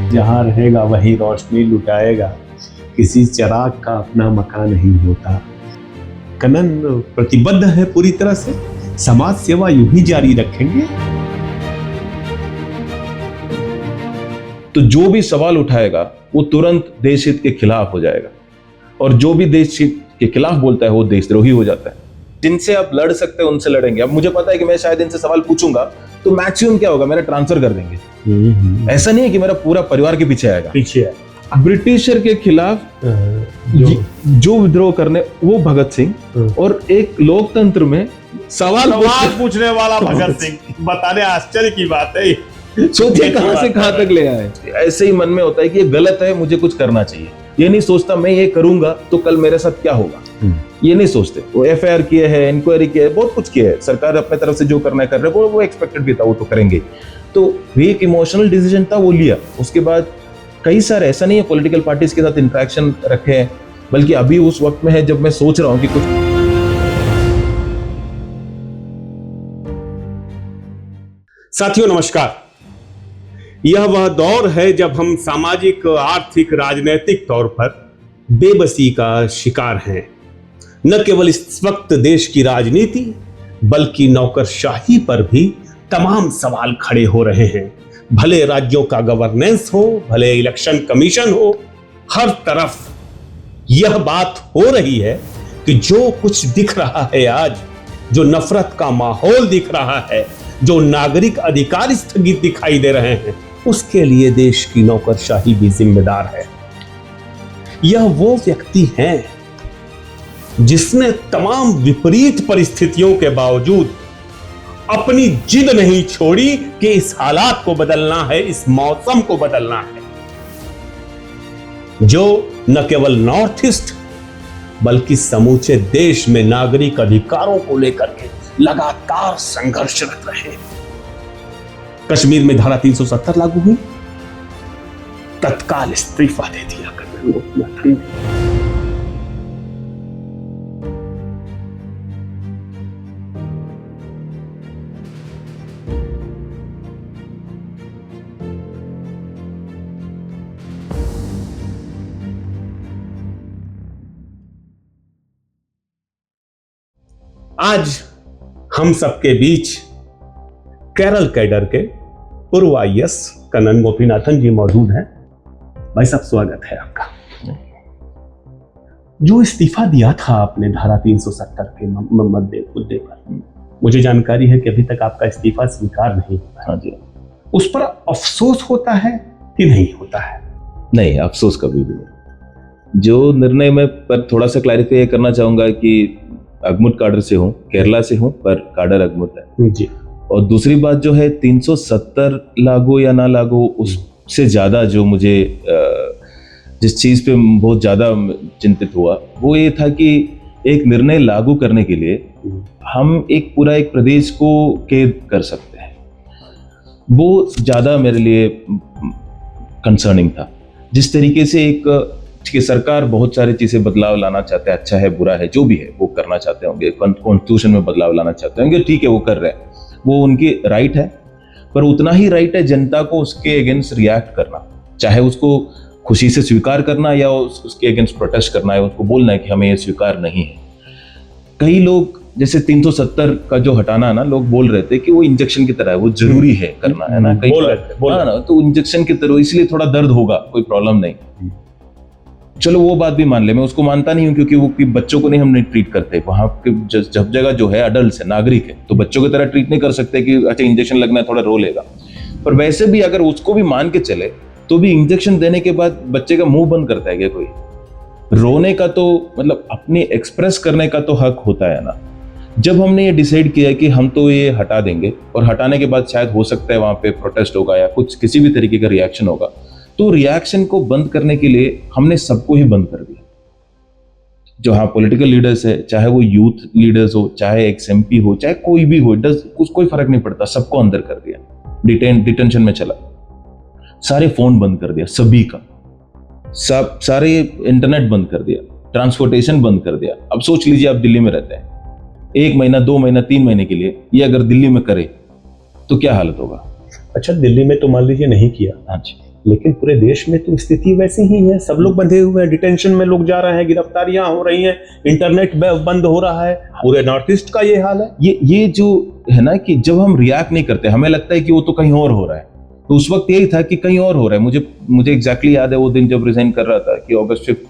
जहाँ रहेगा वही रोशनी लुटाएगा, किसी चिराग का अपना मकान नहीं होता। कनन प्रतिबद्ध है पूरी तरह से, समाज सेवा यूं ही जारी रखेंगे। तो जो भी सवाल उठाएगा वो तुरंत देश हित के खिलाफ हो जाएगा, और जो भी देश हित के खिलाफ बोलता है वो देशद्रोही हो जाता है। जिनसे आप लड़ सकते हैं उनसे लड़ेंगे। अब मुझे पता है कि मैं शायद इनसे सवाल पूछूंगा तो मैक्सिमम क्या होगा, मेरा ट्रांसफर कर देंगे। ऐसा नहीं है कि मेरा पूरा परिवार के पीछे आएगा। ब्रिटिशर के खिलाफ जो विद्रोह करने वो भगत सिंह, और एक लोकतंत्र में सवाल पूछने वाला भगत सिंह, बताने आश्चर्य की बात है। सोचिए कहां से कहां तक ले आए। ऐसे ही मन में होता है कि ये गलत है, मुझे कुछ करना चाहिए। ये नहीं सोचता मैं ये करूंगा तो कल मेरे साथ क्या होगा, ये नहीं सोचते। वो एफआईआर किए हैं, इंक्वायरी किए है, बहुत कुछ किया है। सरकार अपने तरफ से जो करना है कर रहे हैं, वो एक्सपेक्टेड भी था, वो तो करेंगे। तो एक इमोशनल डिसीजन था, वो लिया। उसके बाद कई सारे, ऐसा नहीं है पॉलिटिकल पार्टीज के साथ इंटरेक्शन रखे हैं, बल्कि अभी उस वक्त में है जब मैं सोच रहा हूं कि कुछ। साथियों नमस्कार। यह वह दौर है जब हम सामाजिक, आर्थिक, राजनीतिक तौर पर बेबसी का शिकार हैं। न केवल इस वक्त देश की राजनीति बल्कि नौकरशाही पर भी तमाम सवाल खड़े हो रहे हैं। भले राज्यों का गवर्नेंस हो, भले इलेक्शन कमीशन हो, हर तरफ यह बात हो रही है कि जो कुछ दिख रहा है आज, जो नफरत का माहौल दिख रहा है, जो नागरिक अधिकार स्थगित दिखाई दे रहे हैं, उसके लिए देश की नौकरशाही भी जिम्मेदार है। यह वो व्यक्ति है जिसने तमाम विपरीत परिस्थितियों के बावजूद अपनी जिद नहीं छोड़ी कि इस हालात को बदलना है, इस मौसम को बदलना है। जो न केवल नॉर्थ ईस्ट बल्कि समूचे देश में नागरिक अधिकारों को लेकर के लगातार संघर्षरत रहे। कश्मीर में धारा 370 लागू हुई, तत्काल इस्तीफा दे दिया कर्नल गोपीनाथन ने। आज हम सबके बीच केरल कैडर के पूर्व आईएएस कनन गोपीनाथन जी मौजूद हैं। भाई साहब स्वागत है आपका। जो इस्तीफा दिया था आपने धारा 370 के मुद्दे पर, मुझे जानकारी है कि अभी तक आपका इस्तीफा स्वीकार नहीं हुआ है। हाँ जी। उस पर अफसोस होता है कि नहीं होता है? नहीं, अफसोस कभी भी नहीं। जो निर्णय में पर थोड़ा सा क्लैरिफाई करना चाहूंगा कि अगमुट काडर से हूँ, केरला से हूँ, पर काडर अगमुट है जी। और दूसरी बात जो है 370 लागू या ना लागू, उससे ज्यादा जो मुझे जिस चीज पे बहुत ज्यादा चिंतित हुआ वो ये था कि एक निर्णय लागू करने के लिए हम एक पूरा एक प्रदेश को कैद कर सकते हैं, वो ज्यादा मेरे लिए कंसर्निंग था। जिस तरीके से एक कि सरकार बहुत सारी चीजें बदलाव लाना चाहते हैं, अच्छा है बुरा है जो भी है वो करना चाहते होंगे, कॉन्स्टिट्यूशन में बदलाव लाना चाहते होंगे, ठीक है वो कर रहे हैं, वो उनकी राइट है। पर उतना ही राइट है जनता को उसके अगेंस्ट रिएक्ट करना, चाहे उसको खुशी से स्वीकार करना या उसके अगेंस्ट प्रोटेस्ट करना है, उसको बोलना है कि हमें ये स्वीकार नहीं है। कई लोग जैसे 370 का जो हटाना है ना, लोग बोल रहे थे कि वो इंजेक्शन की तरह है, वो जरूरी है करना, है ना, कई बोल ना, तो इंजेक्शन की तरह इसलिए थोड़ा दर्द होगा, कोई प्रॉब्लम नहीं। चलो वो बात भी मान ले, मैं उसको मानता नहीं हूं क्योंकि वो बच्चों को नहीं हम नहीं ट्रीट करते वहां के। जब जगह जो है अडल्ट है, नागरिक है, तो बच्चों की तरह ट्रीट नहीं कर सकते कि अच्छा इंजेक्शन लगना है थोड़ा रो लेगा। पर वैसे भी अगर उसको भी मान के चले तो भी इंजेक्शन देने के बाद बच्चे का मुंह बंद करता है क्या कोई? रोने का तो मतलब अपनी एक्सप्रेस करने का तो हक होता है ना। जब हमने ये डिसाइड किया कि हम तो ये हटा देंगे और हटाने के बाद शायद हो सकता है वहां पे प्रोटेस्ट होगा या कुछ किसी भी तरीके का रिएक्शन होगा, तो रिएक्शन को बंद करने के लिए हमने सबको ही बंद कर दिया। जो हाँ पॉलिटिकल लीडर्स है, चाहे वो यूथ लीडर्स हो, चाहे एक्सएमपी हो, चाहे कोई भी हो, कोई फर्क नहीं पड़ता, सबको अंदर कर दिया। डिटेंशन में चला, सारे फोन बंद कर दिया सभी का, सब सारे इंटरनेट बंद कर दिया, ट्रांसपोर्टेशन बंद कर दिया। अब सोच लीजिए आप दिल्ली में रहते हैं, 1 महीना 2 महीना 3 महीने के लिए ये अगर दिल्ली में करे तो क्या हालत होगा? अच्छा दिल्ली में तो मान लीजिए नहीं किया, हाँ जी, लेकिन पूरे देश में तो स्थिति वैसी ही है, सब लोग बंधे हुए हैं, डिटेंशन में लोग जा रहे हैं, गिरफ्तारियां हो रही हैं, इंटरनेट बंद हो रहा है, पूरे नॉर्थ ईस्ट का ये हाल है। ये जो है ना कि जब हम रिएक्ट नहीं करते, हमें लगता है कि वो तो कहीं और हो रहा है, तो उस वक्त यही था कि कहीं और हो रहा है। मुझे एग्जैक्टली याद है वो दिन जब रिजाइन कर रहा था कि अगस्त 5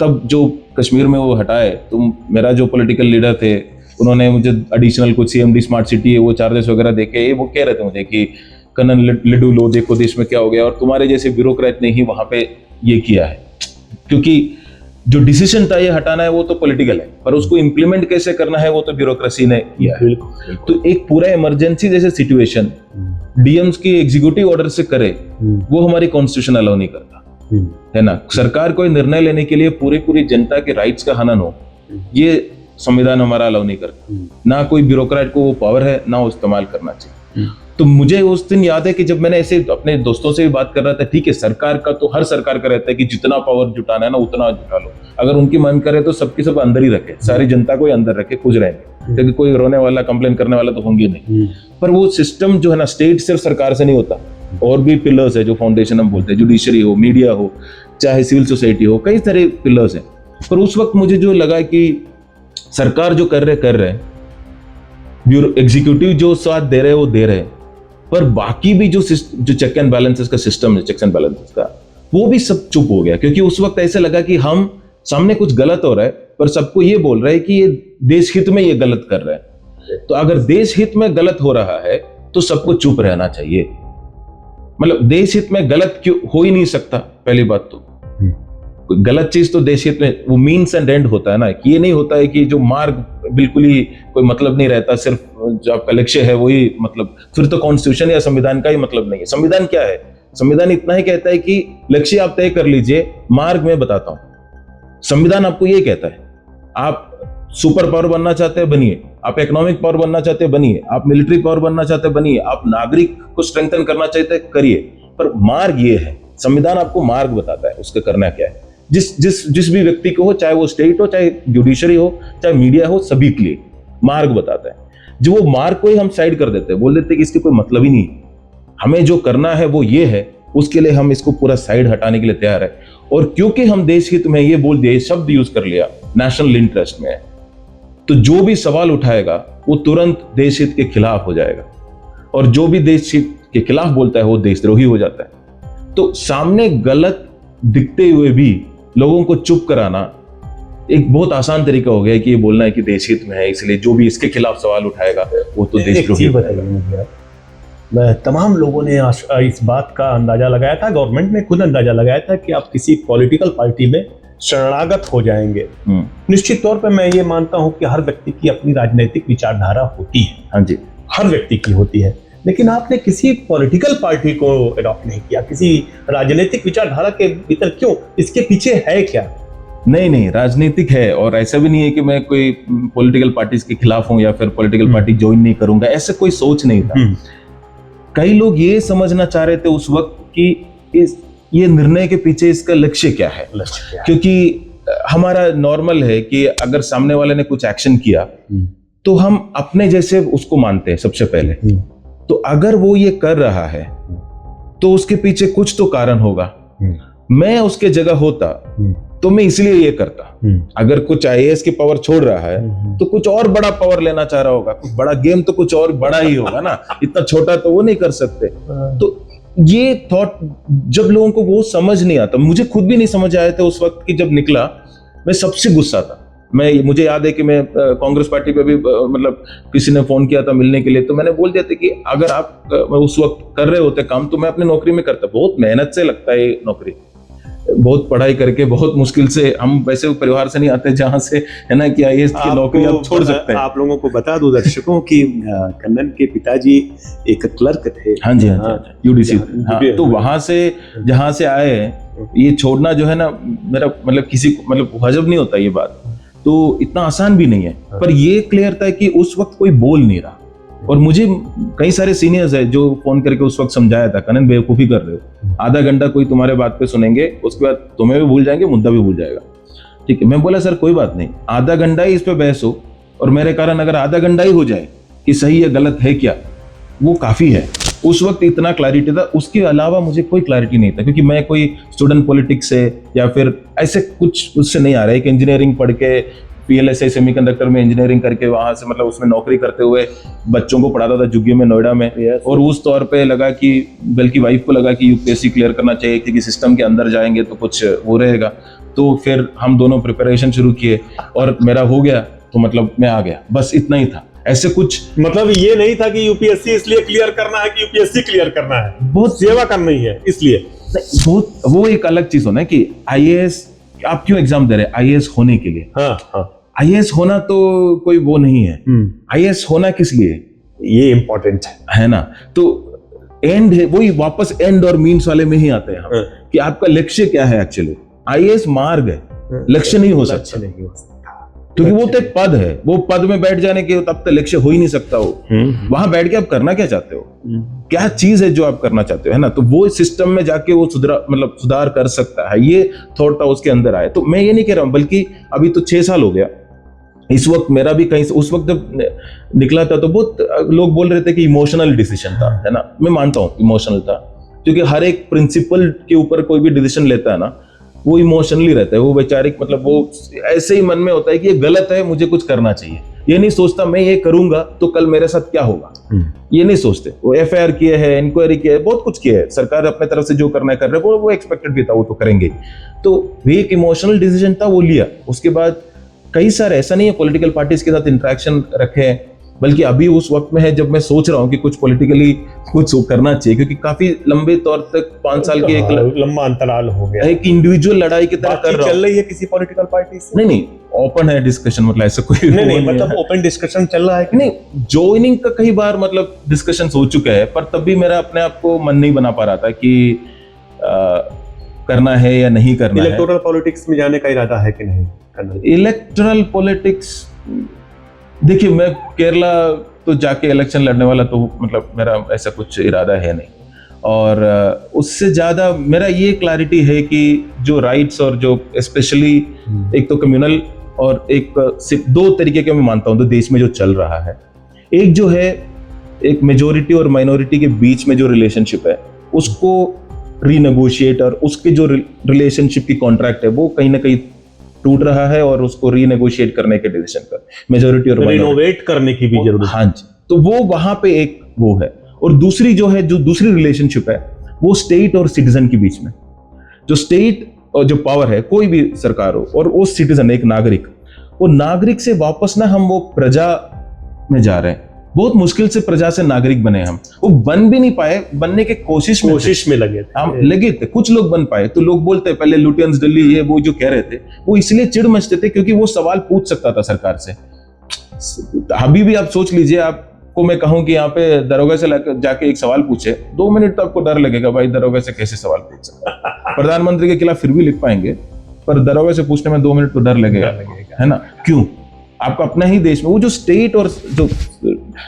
तब जो कश्मीर में वो हटाए, तो मेरा जो पॉलिटिकल लीडर थे उन्होंने मुझे एडिशनल कुछ CMD स्मार्ट सिटी वो चार्जेस वगैरह देके वो कह रहे थे मुझे कि कनन लड्डू लो, देखो देश में क्या हो गया, और तुम्हारे जैसे ब्यूरोक्रेट ने ही वहां पे ये किया है। क्योंकि जो डिसीजन था ये हटाना है वो तो पॉलिटिकल है, पर उसको इंप्लीमेंट कैसे करना है वो तो ब्यूरोक्रेसी ने किया है। तो एक पूरा इमरजेंसी जैसे सिचुएशन DMs की एग्जीक्यूटिव ऑर्डर से करे, वो हमारी कॉन्स्टिट्यूशन अलाउ नहीं करता है ना। सरकार कोई निर्णय लेने के लिए पूरी जनता के राइट्स का हनन हो, ये संविधान हमारा अलाउ नहीं करता। ना कोई ब्यूरोक्रेट को वो पावर है, ना वो इस्तेमाल करना चाहिए। तो मुझे उस दिन याद है कि जब मैंने ऐसे अपने दोस्तों से भी बात कर रहा था, ठीक है सरकार का तो हर सरकार का रहता है कि जितना पावर जुटाना है ना उतना जुटा लो, अगर उनकी मन करे तो सबके सब अंदर ही रखे, सारी जनता को अंदर रखे, खुश रहेंगे, क्योंकि कोई रोने वाला कंप्लेन करने वाला तो होंगे नहीं। पर वो सिस्टम जो है ना, स्टेट सिर्फ सरकार से नहीं होता, और भी पिलर्स है जो फाउंडेशन हम बोलते हैं, जुडिशरी हो, मीडिया हो, चाहे सिविल सोसाइटी हो, कई सारे पिलर्स हैं। पर उस वक्त मुझे जो लगा कि सरकार जो कर रहे ब्यूरो एग्जीक्यूटिव जो साथ दे रहे वो दे रहे, पर बाकी भी जो चेक एंड बैलेंसेस का सिस्टम है, चेक्स एंड बैलेंसेस का, वो भी सब चुप हो गया। क्योंकि उस वक्त ऐसा लगा कि हम सामने कुछ गलत हो रहा है, पर सबको ये बोल रहे हैं कि ये देश हित में ये गलत कर रहे हैं। तो अगर देश हित में गलत हो रहा है तो सबको चुप रहना चाहिए। मतलब देश हित में गलत क्यों हो ही नहीं सकता, पहली बात तो गलत चीज तो देश हित में वो मीन्स एंड एंड होता है ना, कि ये नहीं होता है कि जो मार्ग बिल्कुल ही कोई मतलब नहीं रहता, सिर्फ जो आपका लक्ष्य है वही मतलब, फिर तो कॉन्स्टिट्यूशन या संविधान का ही मतलब नहीं है। संविधान क्या है? संविधान इतना ही कहता है कि लक्ष्य आप तय कर लीजिए, मार्ग मैं बताता हूं। संविधान आपको ये कहता है, आप सुपर पावर बनना चाहते हैं बनिए, आप इकोनॉमिक पावर बनना चाहते हैं बनिए, आप मिलिट्री पावर बनना चाहते हैं बनिए, आप नागरिक को स्ट्रेंथन करना चाहते हैं करिए, पर मार्ग ये है। संविधान आपको मार्ग बताता है उसका करना क्या है। जिस भी व्यक्ति को हो, चाहे वो स्टेट हो, चाहे जुडिशरी हो, चाहे मीडिया हो, सभी के लिए मार्ग बताता है। जो वो मार्ग को ही हम साइड कर देते हैं, बोल देते हैं कि इसके कोई मतलब ही नहीं, हमें जो करना है वो ये है, उसके लिए हम इसको पूरा साइड हटाने के लिए तैयार है। और क्योंकि हम देश हित में ये बोल दिए, शब्द यूज कर लिया, नेशनल इंटरेस्ट में है, तो जो भी सवाल उठाएगा वो तुरंत देश हित के खिलाफ हो जाएगा, और जो भी देश हित के खिलाफ बोलता है वो देशद्रोही हो जाता है। तो सामने गलत दिखते हुए भी लोगों को चुप कराना एक बहुत आसान तरीका हो गया है कि ये बोलना है कि देश हित में है, इसलिए जो भी इसके खिलाफ सवाल उठाएगा वो तो देशद्रोही बताएगा। मैं तमाम लोगों ने इस बात का अंदाजा लगाया था, गवर्नमेंट ने खुद अंदाजा लगाया था कि आप किसी पॉलिटिकल पार्टी में शरणागत हो जाएंगे। निश्चित तौर पर मैं ये मानता हूं कि हर व्यक्ति की अपनी राजनीतिक विचारधारा होती है। हाँ जी, हर व्यक्ति की होती है, लेकिन आपने किसी पॉलिटिकल पार्टी को अडॉप्ट नहीं किया, किसी राजनीतिक विचारधारा के भीतर क्यों? इसके पीछे है क्या? नहीं, राजनीतिक है, और ऐसा भी नहीं है कि मैं कोई पॉलिटिकल पार्टी के खिलाफ हूं या फिर पॉलिटिकल पार्टी ज्वाइन नहीं करूंगा, ऐसा कोई सोच नहीं था। कई लोग ये समझना चाह रहे थे उस वक्त कि ये निर्णय के पीछे इसका लक्ष्य क्या है। क्योंकि हमारा नॉर्मल है कि अगर सामने वाले ने कुछ एक्शन किया तो हम अपने जैसे उसको मानते हैं सबसे पहले। तो अगर वो ये कर रहा है तो उसके पीछे कुछ तो कारण होगा। मैं उसके जगह होता तो मैं इसलिए ये करता। अगर कुछ IAS की पावर छोड़ रहा है तो कुछ और बड़ा पावर लेना चाह रहा होगा, कुछ बड़ा गेम तो कुछ और बड़ा ही होगा ना, इतना छोटा तो वो नहीं कर सकते। तो ये थॉट जब लोगों को वो समझ नहीं आता, मुझे खुद भी नहीं समझ आया था उस वक्त कि जब निकला मैं सबसे गुस्सा था। मुझे याद है कि मैं कांग्रेस पार्टी पे भी मतलब किसी ने फोन किया था मिलने के लिए, तो मैंने बोल दिया था कि अगर आप उस वक्त कर रहे होते काम तो मैं अपनी नौकरी में करता। बहुत मेहनत से लगता है ये नौकरी, बहुत पढ़ाई करके, बहुत मुश्किल से। हम वैसे परिवार से नहीं आते जहां से है ना कि IAS की नौकरी आप छोड़ सकते हैं। आप लोगों को बता दूं दर्शकों कि कन्नन के पिताजी एक क्लर्क थे। हाँ जी, UDC। तो वहां से जहां से आए, ये छोड़ना जो है ना, मेरा मतलब किसी को मतलब हजम नहीं होता ये बात, तो इतना आसान भी नहीं है। पर ये क्लियर था कि उस वक्त कोई बोल नहीं रहा, और मुझे कई सारे सीनियर्स है जो फोन करके उस वक्त समझाया था, कन्नन बेवकूफी कर रहे हो, आधा घंटा कोई तुम्हारे बात पे सुनेंगे, उसके बाद तुम्हें भी भूल जाएंगे, मुद्दा भी भूल जाएगा। ठीक है, मैं बोला सर कोई बात नहीं, आधा घंटा ही इस पे बहस हो, और मेरे कारण अगर आधा घंटा ही हो जाए कि सही या गलत है क्या, वो काफी है। उस वक्त इतना क्लैरिटी था, उसके अलावा मुझे कोई क्लैरिटी नहीं था, क्योंकि मैं कोई स्टूडेंट पॉलिटिक्स से या फिर ऐसे कुछ उससे नहीं आ रहा है कि इंजीनियरिंग पढ़ के PLSI सेमीकंडक्टर में इंजीनियरिंग करके वहां से मतलब उसमें नौकरी करते हुए बच्चों को पढ़ाता था जुग्गी में, नोएडा में। और उस तौर पे लगा कि बल्कि वाइफ को लगा कि UPSC क्लियर करना चाहिए, क्योंकि सिस्टम के अंदर जाएंगे तो कुछ वो रहेगा। तो फिर हम दोनों प्रिपरेशन शुरू किए और मेरा हो गया, तो मतलब मैं आ गया, बस इतना ही था। ऐसे कुछ मतलब ये नहीं था कि UPSC इसलिए क्लियर करना है कि UPSC क्लियर करना है, बहुत सेवा करनी है इसलिए। बहुत वो एक अलग चीज होना है कि IAS आप क्यों एग्जाम दे रहे हैं, IAS होने के लिए। हाँ। IAS होना तो कोई वो नहीं है, IAS होना किस लिए, ये इंपॉर्टेंट है ना। तो एंड है वही, वापस एंड और मीन्स वाले में ही आते हैं हम, कि आपका लक्ष्य क्या है। एक्चुअली IAS मार्ग है, लक्ष्य नहीं हो सकता, क्योंकि वो तो एक पद है, वो पद में बैठ जाने के तब तक लक्ष्य हो ही नहीं सकता। वो वहां बैठ के आप करना क्या चाहते हो, क्या चीज है जो आप करना चाहते हो, है ना। तो वो सिस्टम में जाके वो सुधार कर सकता है, ये थॉट था उसके अंदर आए। तो मैं ये नहीं कह रहा हूं, बल्कि अभी तो 6 साल हो गया। इस वक्त मेरा भी कहीं, उस वक्त जब निकला था तो बहुत लोग बोल रहे थे कि इमोशनल डिसीजन था, है ना। मैं मानता हूं इमोशनल था, क्योंकि हर एक प्रिंसिपल के ऊपर कोई भी डिसीजन लेता है ना, वो इमोशनली रहता है, वो वैचारिक, मतलब वो ऐसे ही मन में होता है कि ये गलत है, मुझे कुछ करना चाहिए। ये नहीं सोचता मैं ये करूंगा तो कल मेरे साथ क्या होगा, ये नहीं सोचते। वो FIR किए है, इंक्वायरी किया है, बहुत कुछ किया है, सरकार अपने तरफ से जो करना है कर रहे हैं, वो एक्सपेक्टेड भी था, वो तो करेंगे। तो एक इमोशनल डिसीजन था, वो लिया। उसके बाद कई सारे, ऐसा नहीं है पॉलिटिकल पार्टीज के साथ इंटरेक्शन रखे, बल्कि अभी उस वक्त में है जब मैं सोच रहा हूँ कि कुछ पॉलिटिकली कुछ करना चाहिए, क्योंकि काफी लंबे तौर तक 5 साल के एक लंबा अंतराल हो गया, एक इंडिविजुअल लड़ाई की तरह कर रहा हूँ। चल रही है किसी पॉलिटिकल पार्टी से? नहीं, ओपन है डिस्कशन, मतलब ऐसा कोई नहीं, मतलब ओपन डिस्कशन चल रहा है कि नहीं। ज्वाइनिंग का कई बार मतलब डिस्कशन हो चुका है, पर तब भी मेरा अपने आप को मन नहीं बना पा रहा था कि करना है या नहीं करना है। इलेक्टोरल पॉलिटिक्स में जाने का इरादा है कि नहीं करना? इलेक्टोरल पॉलिटिक्स, देखिए मैं केरला तो जाके इलेक्शन लड़ने वाला तो मतलब मेरा ऐसा कुछ इरादा है नहीं। और उससे ज्यादा मेरा ये क्लैरिटी है कि जो राइट्स और जो स्पेशली एक तो कम्युनल और एक सिर्फ 2 तरीके के मैं मानता हूं तो देश में जो चल रहा है। एक जो है, एक मेजोरिटी और माइनॉरिटी के बीच में जो रिलेशनशिप है उसको रीनेगोशिएट, और उसके जो रिलेशनशिप की कॉन्ट्रैक्ट है वो कहीं ना कहीं टूट रहा है, और उसको रीनेगोशिएट करने के डिसीजन पर मेजोरिटी और रिनोवेट करने की भी जरूरत। हाँ जी, तो वो वहां पे एक वो है। और दूसरी जो है, जो दूसरी रिलेशनशिप है वो स्टेट और सिटीजन के बीच में। जो स्टेट और जो पावर है, कोई भी सरकार हो, और वो सिटीजन एक नागरिक, वो नागरिक से वापस ना हम वो प्रजा में जा रहे हैं। बहुत मुश्किल से प्रजा से नागरिक बने हम, वो बन भी नहीं पाए, बनने के कोशिश में लगे थे हम, लगे थे। कुछ लोग बन पाए, तो लोग बोलते पहले लुटियंस दिल्ली, ये वो जो कह रहे थे, वो इसलिए चिढ़ मचते थे क्योंकि वो सवाल पूछ सकता था सरकार से। अभी भी आप सोच लीजिए, आपको मैं कहूं कि यहाँ पे दरोगा से जाके एक सवाल पूछे, 2 मिनट तो आपको डर लगेगा, भाई दरोगा से कैसे सवाल पूछ सकता। प्रधानमंत्री के खिलाफ फिर भी लिख पाएंगे, पर दरोगा से पूछने में 2 मिनट तो डर लगेगा, है ना। क्यों? आपका अपना ही देश में वो जो स्टेट और जो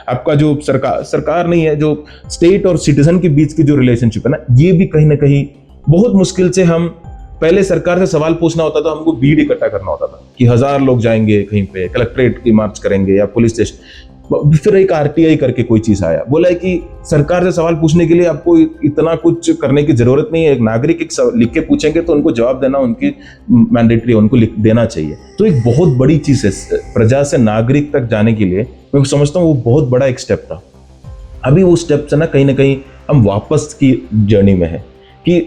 आपका जो सरकार नहीं है, जो स्टेट और सिटीजन के बीच की जो रिलेशनशिप है ना, ये भी कहीं ना कहीं बहुत मुश्किल से हम, पहले सरकार से सवाल पूछना होता था, हमको भीड़ इकट्ठा करना होता था कि 1000 लोग जाएंगे कहीं पे, कलेक्ट्रेट की मार्च करेंगे या पुलिस स्टेशन। फिर एक RTI करके कोई चीज आया, बोला है कि सरकार से सवाल पूछने के लिए आपको इतना कुछ करने की जरूरत नहीं है, एक नागरिक एक लिख के पूछेंगे तो उनको जवाब देना उनकी मैंडेटरी है, उनको लिख देना चाहिए। तो एक बहुत बड़ी चीज है प्रजा से नागरिक तक जाने के लिए, मैं समझता हूँ वो बहुत बड़ा एक स्टेप था। अभी वो स्टेप से ना कहीं हम वापस की जर्नी में है कि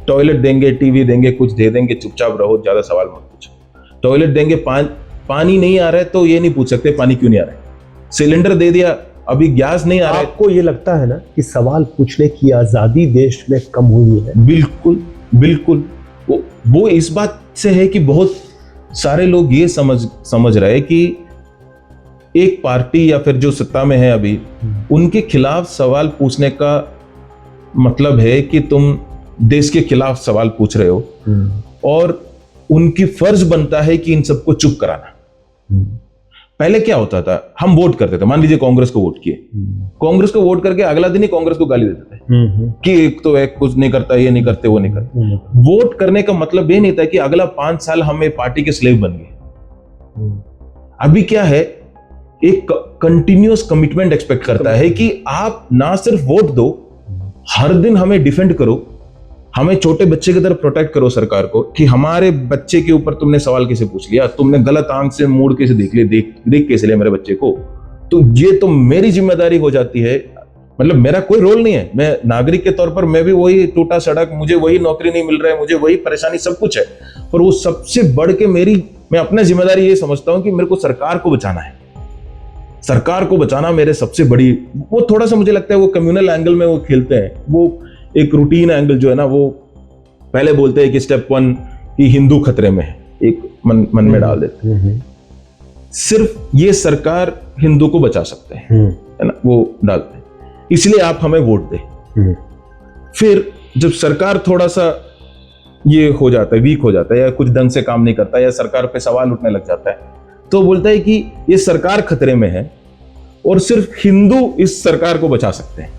टॉयलेट देंगे, टीवी देंगे, कुछ दे देंगे, चुपचाप रहो, ज्यादा सवाल मत पूछो। टॉयलेट देंगे, पानी नहीं आ रहा है तो ये नहीं पूछ सकते पानी क्यों नहीं आ रहा है। सिलेंडर दे दिया, अभी गैस नहीं आ रहा है। आपको ये लगता है ना कि सवाल पूछने की आजादी देश में कम हुई है? बिल्कुल। वो इस बात से है कि बहुत सारे लोग ये समझ रहे हैं कि एक पार्टी या फिर जो सत्ता में है अभी, उनके खिलाफ सवाल पूछने का मतलब है कि तुम देश के खिलाफ सवाल पूछ रहे हो, और उनकी फर्ज बनता है कि इन सबको चुप कराना। पहले क्या होता था, हम वोट करते थे, मान लीजिए कांग्रेस को वोट किए, कांग्रेस को वोट करके अगला दिन ही कांग्रेस को गाली देते थे कि एक तो एक कुछ नहीं करता, ये नहीं करते, वो नहीं करते। वोट करने का मतलब ये नहीं था कि अगला 5 साल हम एक पार्टी के स्लेव बन गए। अभी क्या है एक कंटिन्यूअस कमिटमेंट एक्सपेक्ट करता है कि आप ना सिर्फ वोट दो, हर दिन हमें डिफेंड करो, हमें छोटे बच्चे की तरह प्रोटेक्ट करो सरकार को, कि हमारे बच्चे के ऊपर तुमने सवाल कैसे पूछ लिया, तुमने गलत आंख से मोड़ कैसे देख लिया, देख कैसे लिया मेरे बच्चे को, तो ये तो मेरी जिम्मेदारी हो जाती है। मतलब मेरा कोई रोल नहीं है, मैं नागरिक के तौर पर मैं भी वही टूटा सड़क, मुझे वही नौकरी नहीं मिल रहा है, मुझे वही परेशानी, सब कुछ है, पर वो सबसे बढ़ के मैं अपना जिम्मेदारी ये समझता हूं कि मेरे को सरकार को बचाना है। सरकार को बचाना मेरे सबसे बड़ी, वो थोड़ा सा मुझे लगता है वो कम्युनल एंगल में वो खेलते हैं, वो एक रूटीन एंगल जो है ना, वो पहले बोलते हैं कि स्टेप 1 कि हिंदू खतरे में है, एक मन में डाल देते हैं, सिर्फ ये सरकार हिंदू को बचा सकते हैं, है ना, वो डालते हैं, इसलिए आप हमें वोट दें। फिर जब सरकार थोड़ा सा ये हो जाता है, वीक हो जाता है, या कुछ ढंग से काम नहीं करता, या सरकार पे सवाल उठने लग जाता है, तो बोलता है कि ये सरकार खतरे में है और सिर्फ हिंदू इस सरकार को बचा सकते हैं।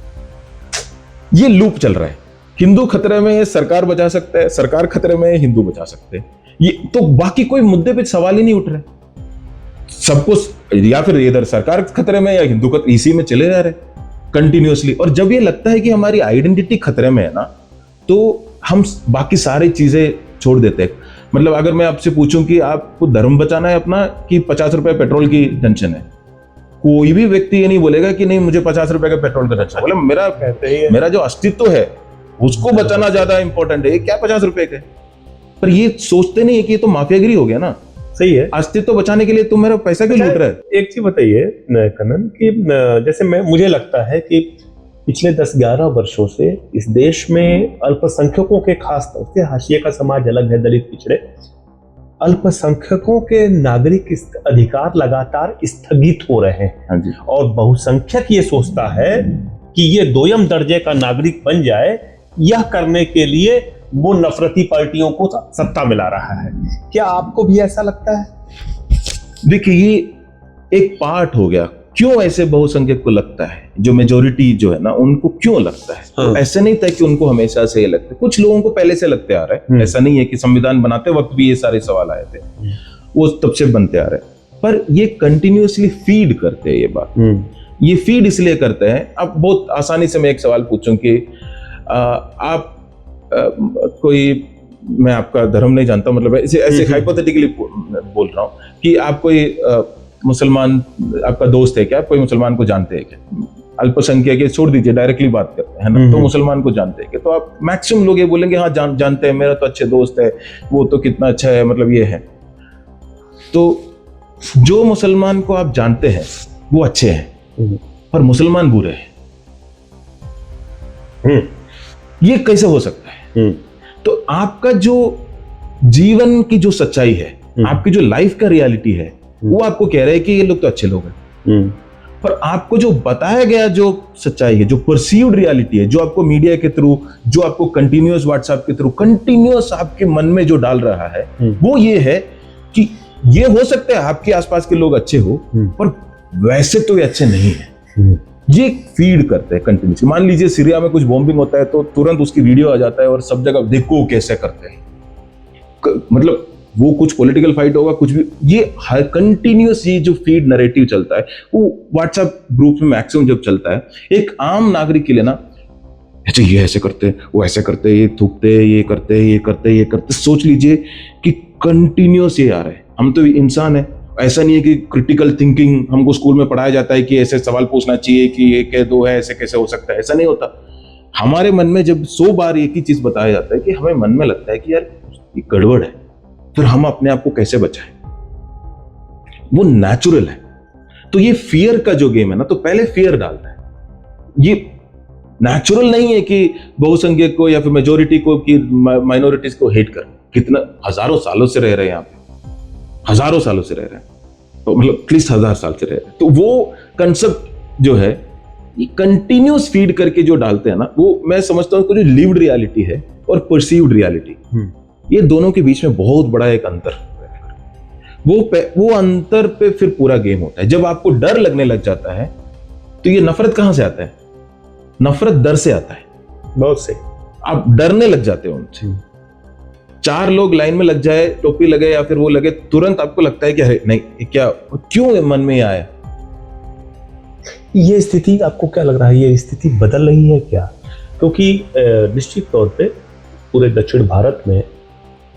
ये लूप चल रहा है, हिंदू खतरे में है, सरकार बचा सकता है, सरकार खतरे में है, हिंदू बचा सकते हैं। ये तो बाकी कोई मुद्दे पे सवाल ही नहीं उठ रहे, सबको या फिर इधर सरकार खतरे में या हिंदू खतरे, इसी में चले जा रहे कंटिन्यूअसली। और जब ये लगता है कि हमारी आइडेंटिटी खतरे में है ना, तो हम बाकी सारी चीजें छोड़ देते हैं। मतलब अगर मैं आपसे पूछूं कि आपको धर्म बचाना है अपना, कि 50 रुपए पेट्रोल की टेंशन है, कोई भी व्यक्ति ये नहीं बोलेगा कि नहीं मुझे 50 रुपए का पेट्रोल का टेंशन, बोले मेरा जो अस्तित्व है उसको बचाना ज्यादा इंपॉर्टेंट है, क्या 50 रुपए का। पर ये सोचते नहीं है कि ये तो माफियागिरी हो गया ना। सही है, अस्तित्व बचाने के लिए तुम मेरा पैसा क्यों लूट रहा है। एक चीज बताइए कनन, कि जैसे मुझे लगता है कि पिछले 10-11 वर्षों से इस देश में अल्पसंख्यकों के, खास तौर से हाशिए का समाज अलग है, दलित पिछड़े, अल्पसंख्यकों के नागरिक अधिकार लगातार स्थगित हो रहे हैं। हाँ जी। और बहुसंख्यक ये सोचता है कि ये दोयम दर्जे का नागरिक बन जाए, यह करने के लिए वो नफरती पार्टियों को सत्ता मिला रहा है। क्या आपको भी ऐसा लगता है? देखिए, ये एक पार्ट हो गया। क्यों ऐसे बहुसंख्यक को लगता है, जो मेजोरिटी जो है ना, उनको क्यों लगता है? हाँ। तो ऐसे नहीं था कि उनको हमेशा से ये लगता है, कुछ लोगों को पहले से लगते आ रहा है। ऐसा नहीं है कि संविधान बनाते वक्त भी ये सारे सवाल आए थे, वो तब से बनते आ रहे हैं, पर ये कंटिन्यूअसली फीड करते हैं ये बात। ये फीड इसलिए करते हैं, अब बहुत आसानी से मैं एक सवाल पूछूं कि आप कोई, मैं आपका धर्म नहीं जानता, मतलब ऐसे हाइपोथेटिकली बोल रहा हूं कि आप कोई मुसलमान, आपका दोस्त है क्या, आप कोई मुसलमान को जानते हैं क्या? अल्पसंख्यक छोड़ दीजिए, डायरेक्टली बात करते हैं ना, तो मुसलमान को जानते हैं क्या? तो आप मैक्सिमम लोग ये बोलेंगे हाँ जानते हैं, मेरा तो अच्छे दोस्त है, वो तो कितना अच्छा है, मतलब ये है। तो जो मुसलमान को आप जानते हैं वो अच्छे हैं, पर मुसलमान बुरे हैं, ये कैसे हो सकता है? तो आपका जो जीवन की जो सच्चाई है, आपकी जो लाइफ का रियलिटी है, वो आपको कह रहे हैं कि ये लोग तो अच्छे लोग हैं, पर आपको जो बताया गया जो सच्चाई है, जो परसीव्ड रियलिटी है, जो आपको मीडिया के थ्रू, जो आपको कंटिन्यूअस व्हाट्सएप के थ्रू कंटिन्यूअस आपके मन में जो डाल रहा है, वो ये है कि ये हो सकता है आपके आसपास के लोग अच्छे हो, पर वैसे तो ये अच्छे नहीं है। ये फीड करते हैं कंटिन्यूअसली। मान लीजिए सीरिया में कुछ बॉम्बिंग होता है तो तुरंत उसकी वीडियो आ जाता है और सब जगह देखो कैसे करते हैं, मतलब वो कुछ पॉलिटिकल फाइट होगा, कुछ भी, ये हर कंटिन्यूअस ये जो फीड नैरेटिव चलता है, वो व्हाट्सएप ग्रुप में मैक्सिमम जब चलता है, एक आम नागरिक के लिए ना, अच्छा ये ऐसे करते हैं, वो ऐसे करते हैं, ये थूकते हैं, ये करते हैं, ये करते हैं, ये करते, सोच लीजिए कि कंटिन्यूअस ये आ रहा है। हम तो इंसान है, ऐसा नहीं है कि क्रिटिकल थिंकिंग हमको स्कूल में पढ़ाया जाता है कि ऐसे सवाल पूछना चाहिए कि ये कह दो है, ऐसे कैसे हो सकता है, ऐसा नहीं होता। हमारे मन में जब 100 बार एक ही चीज बताया जाता है कि हमें मन में लगता है कि यार ये गड़बड़ है, फिर हम अपने आप को कैसे बचाएं? वो नेचुरल है। तो ये फियर का जो गेम है ना, तो पहले फियर डालता है। ये नेचुरल नहीं है कि बहुसंख्यक को या फिर मेजोरिटी को, कि माइनॉरिटीज को हेट कर। कितना हजारों सालों से रह रहे हैं यहाँ पे, हजारों सालों से रह रहे हैं, तो मतलब एटलीस्ट 1000 साल से रह रहे हैं। तो वो कंसेप्ट जो है, ये कंटिन्यूस फीड करके जो डालते हैं ना, वो मैं समझता हूँ कि जो लिव्ड रियलिटी है और परसीव्ड रियलिटी, ये दोनों के बीच में बहुत बड़ा एक अंतर, वो अंतर पे फिर पूरा गेम होता है। जब आपको डर लगने लग जाता है, तो ये नफरत कहां से आता है? नफरत डर से आता है। बहुत से आप डरने लग जाते हो उनसे। 4 लोग लाइन में लग जाए, टोपी लगे या फिर वो लगे, तुरंत आपको लगता है कि अरे नहीं, क्या, क्यों मन में आया? ये स्थिति आपको क्या लग रहा है, ये स्थिति बदल रही है क्या? क्योंकि निश्चित तौर पे पूरे दक्षिण भारत में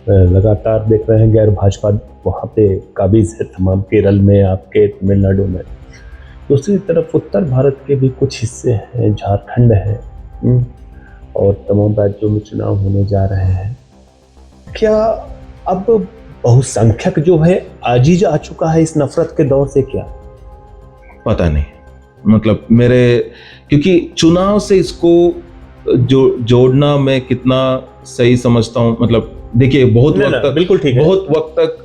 लगातार देख रहे हैं गैर भाजपा वहाँ पे काबिज है, तमाम केरल में, आपके तमिलनाडु में। दूसरी तरफ उत्तर भारत के भी कुछ हिस्से हैं, झारखंड है, और तमाम राज्यों में चुनाव होने जा रहे हैं। क्या अब बहुसंख्यक जो है आजीज आ चुका है इस नफरत के दौर से क्या? पता नहीं, मतलब क्योंकि चुनाव से इसको जोड़ना मैं कितना सही समझता हूं। मतलब देखिए, बहुत वक्त तक, बिल्कुल ठीक है, बहुत वक्त तक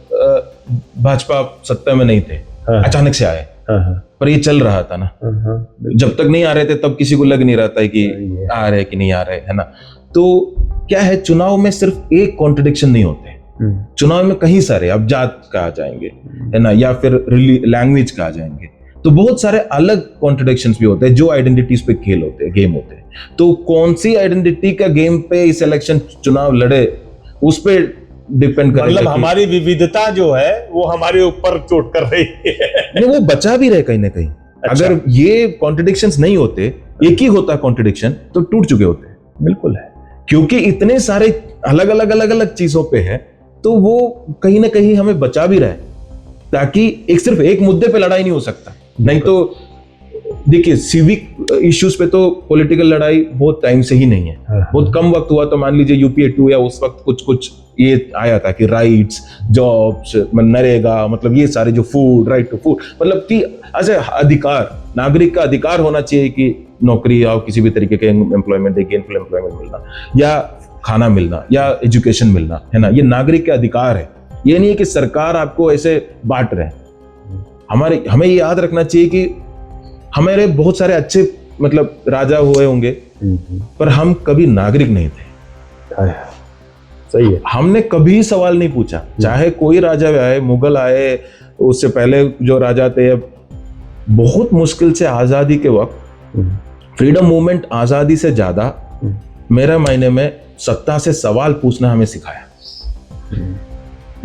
भाजपा सत्ता में नहीं थे। हाँ, अचानक से आए, हाँ, पर ये चल रहा था ना। जब तक नहीं आ रहे थे तब किसी को लग नहीं रहा था कि आ रहे कि नहीं आ रहे, है ना। तो क्या है, चुनाव में सिर्फ एक कॉन्ट्रडिक्शन नहीं होते, चुनाव में कई सारे, अब जात का आ जाएंगे, है ना, या फिर लैंग्वेज का आ जाएंगे, तो बहुत सारे अलग कॉन्ट्रडिक्शंस भी होते हैं जो आइडेंटिटीज पे खेल होते हैं, गेम होते हैं। तो कौन सी आइडेंटिटी का गेम पे इस इलेक्शन चुनाव लड़े, उस पे डिपेंड करेगा। मतलब हमारी विविधता जो है वो हमारे ऊपर चोट कर रही है। नहीं, वो बचा भी रहे कहीं ना कहीं। अच्छा। अगर ये कॉन्ट्रडिक्शंस नहीं होते, एक ही होता कॉन्ट्रडिक्शन, तो टूट चुके होते। बिल्कुल है, क्योंकि इतने सारे अलग अलग चीजों पे है, तो वो कहीं ना कहीं हमें बचा भी रहे, ताकि सिर्फ एक मुद्दे पे लड़ाई नहीं हो सकता। नहीं तो देखिए, सिविक इश्यूज पे तो पॉलिटिकल लड़ाई बहुत टाइम से ही नहीं है, बहुत कम वक्त हुआ। तो मान लीजिए यूपीए 2 या उस वक्त कुछ ये आया था कि राइट्स, जॉब्स, नरेगा, मतलब ये सारे जो फूड, राइट टू फूड, मतलब कि ऐसे अधिकार, नागरिक का अधिकार होना चाहिए कि नौकरी या किसी भी तरीके के एम्प्लॉयमेंट, गेनफुल एम्प्लॉयमेंट मिलना, या खाना मिलना, या एजुकेशन मिलना, है ना। ये नागरिक के अधिकार है, ये नहीं है कि सरकार आपको ऐसे बांट रहे। हमें ये याद रखना चाहिए कि हमारे बहुत सारे अच्छे मतलब राजा हुए होंगे, पर हम कभी नागरिक नहीं थे। सही है। हमने कभी सवाल नहीं पूछा, चाहे कोई राजा आए, मुगल आए, उससे पहले जो राजा थे, बहुत मुश्किल से आजादी के वक्त फ्रीडम मूवमेंट आजादी से ज्यादा मेरे मायने में सत्ता से सवाल पूछना हमें सिखाया।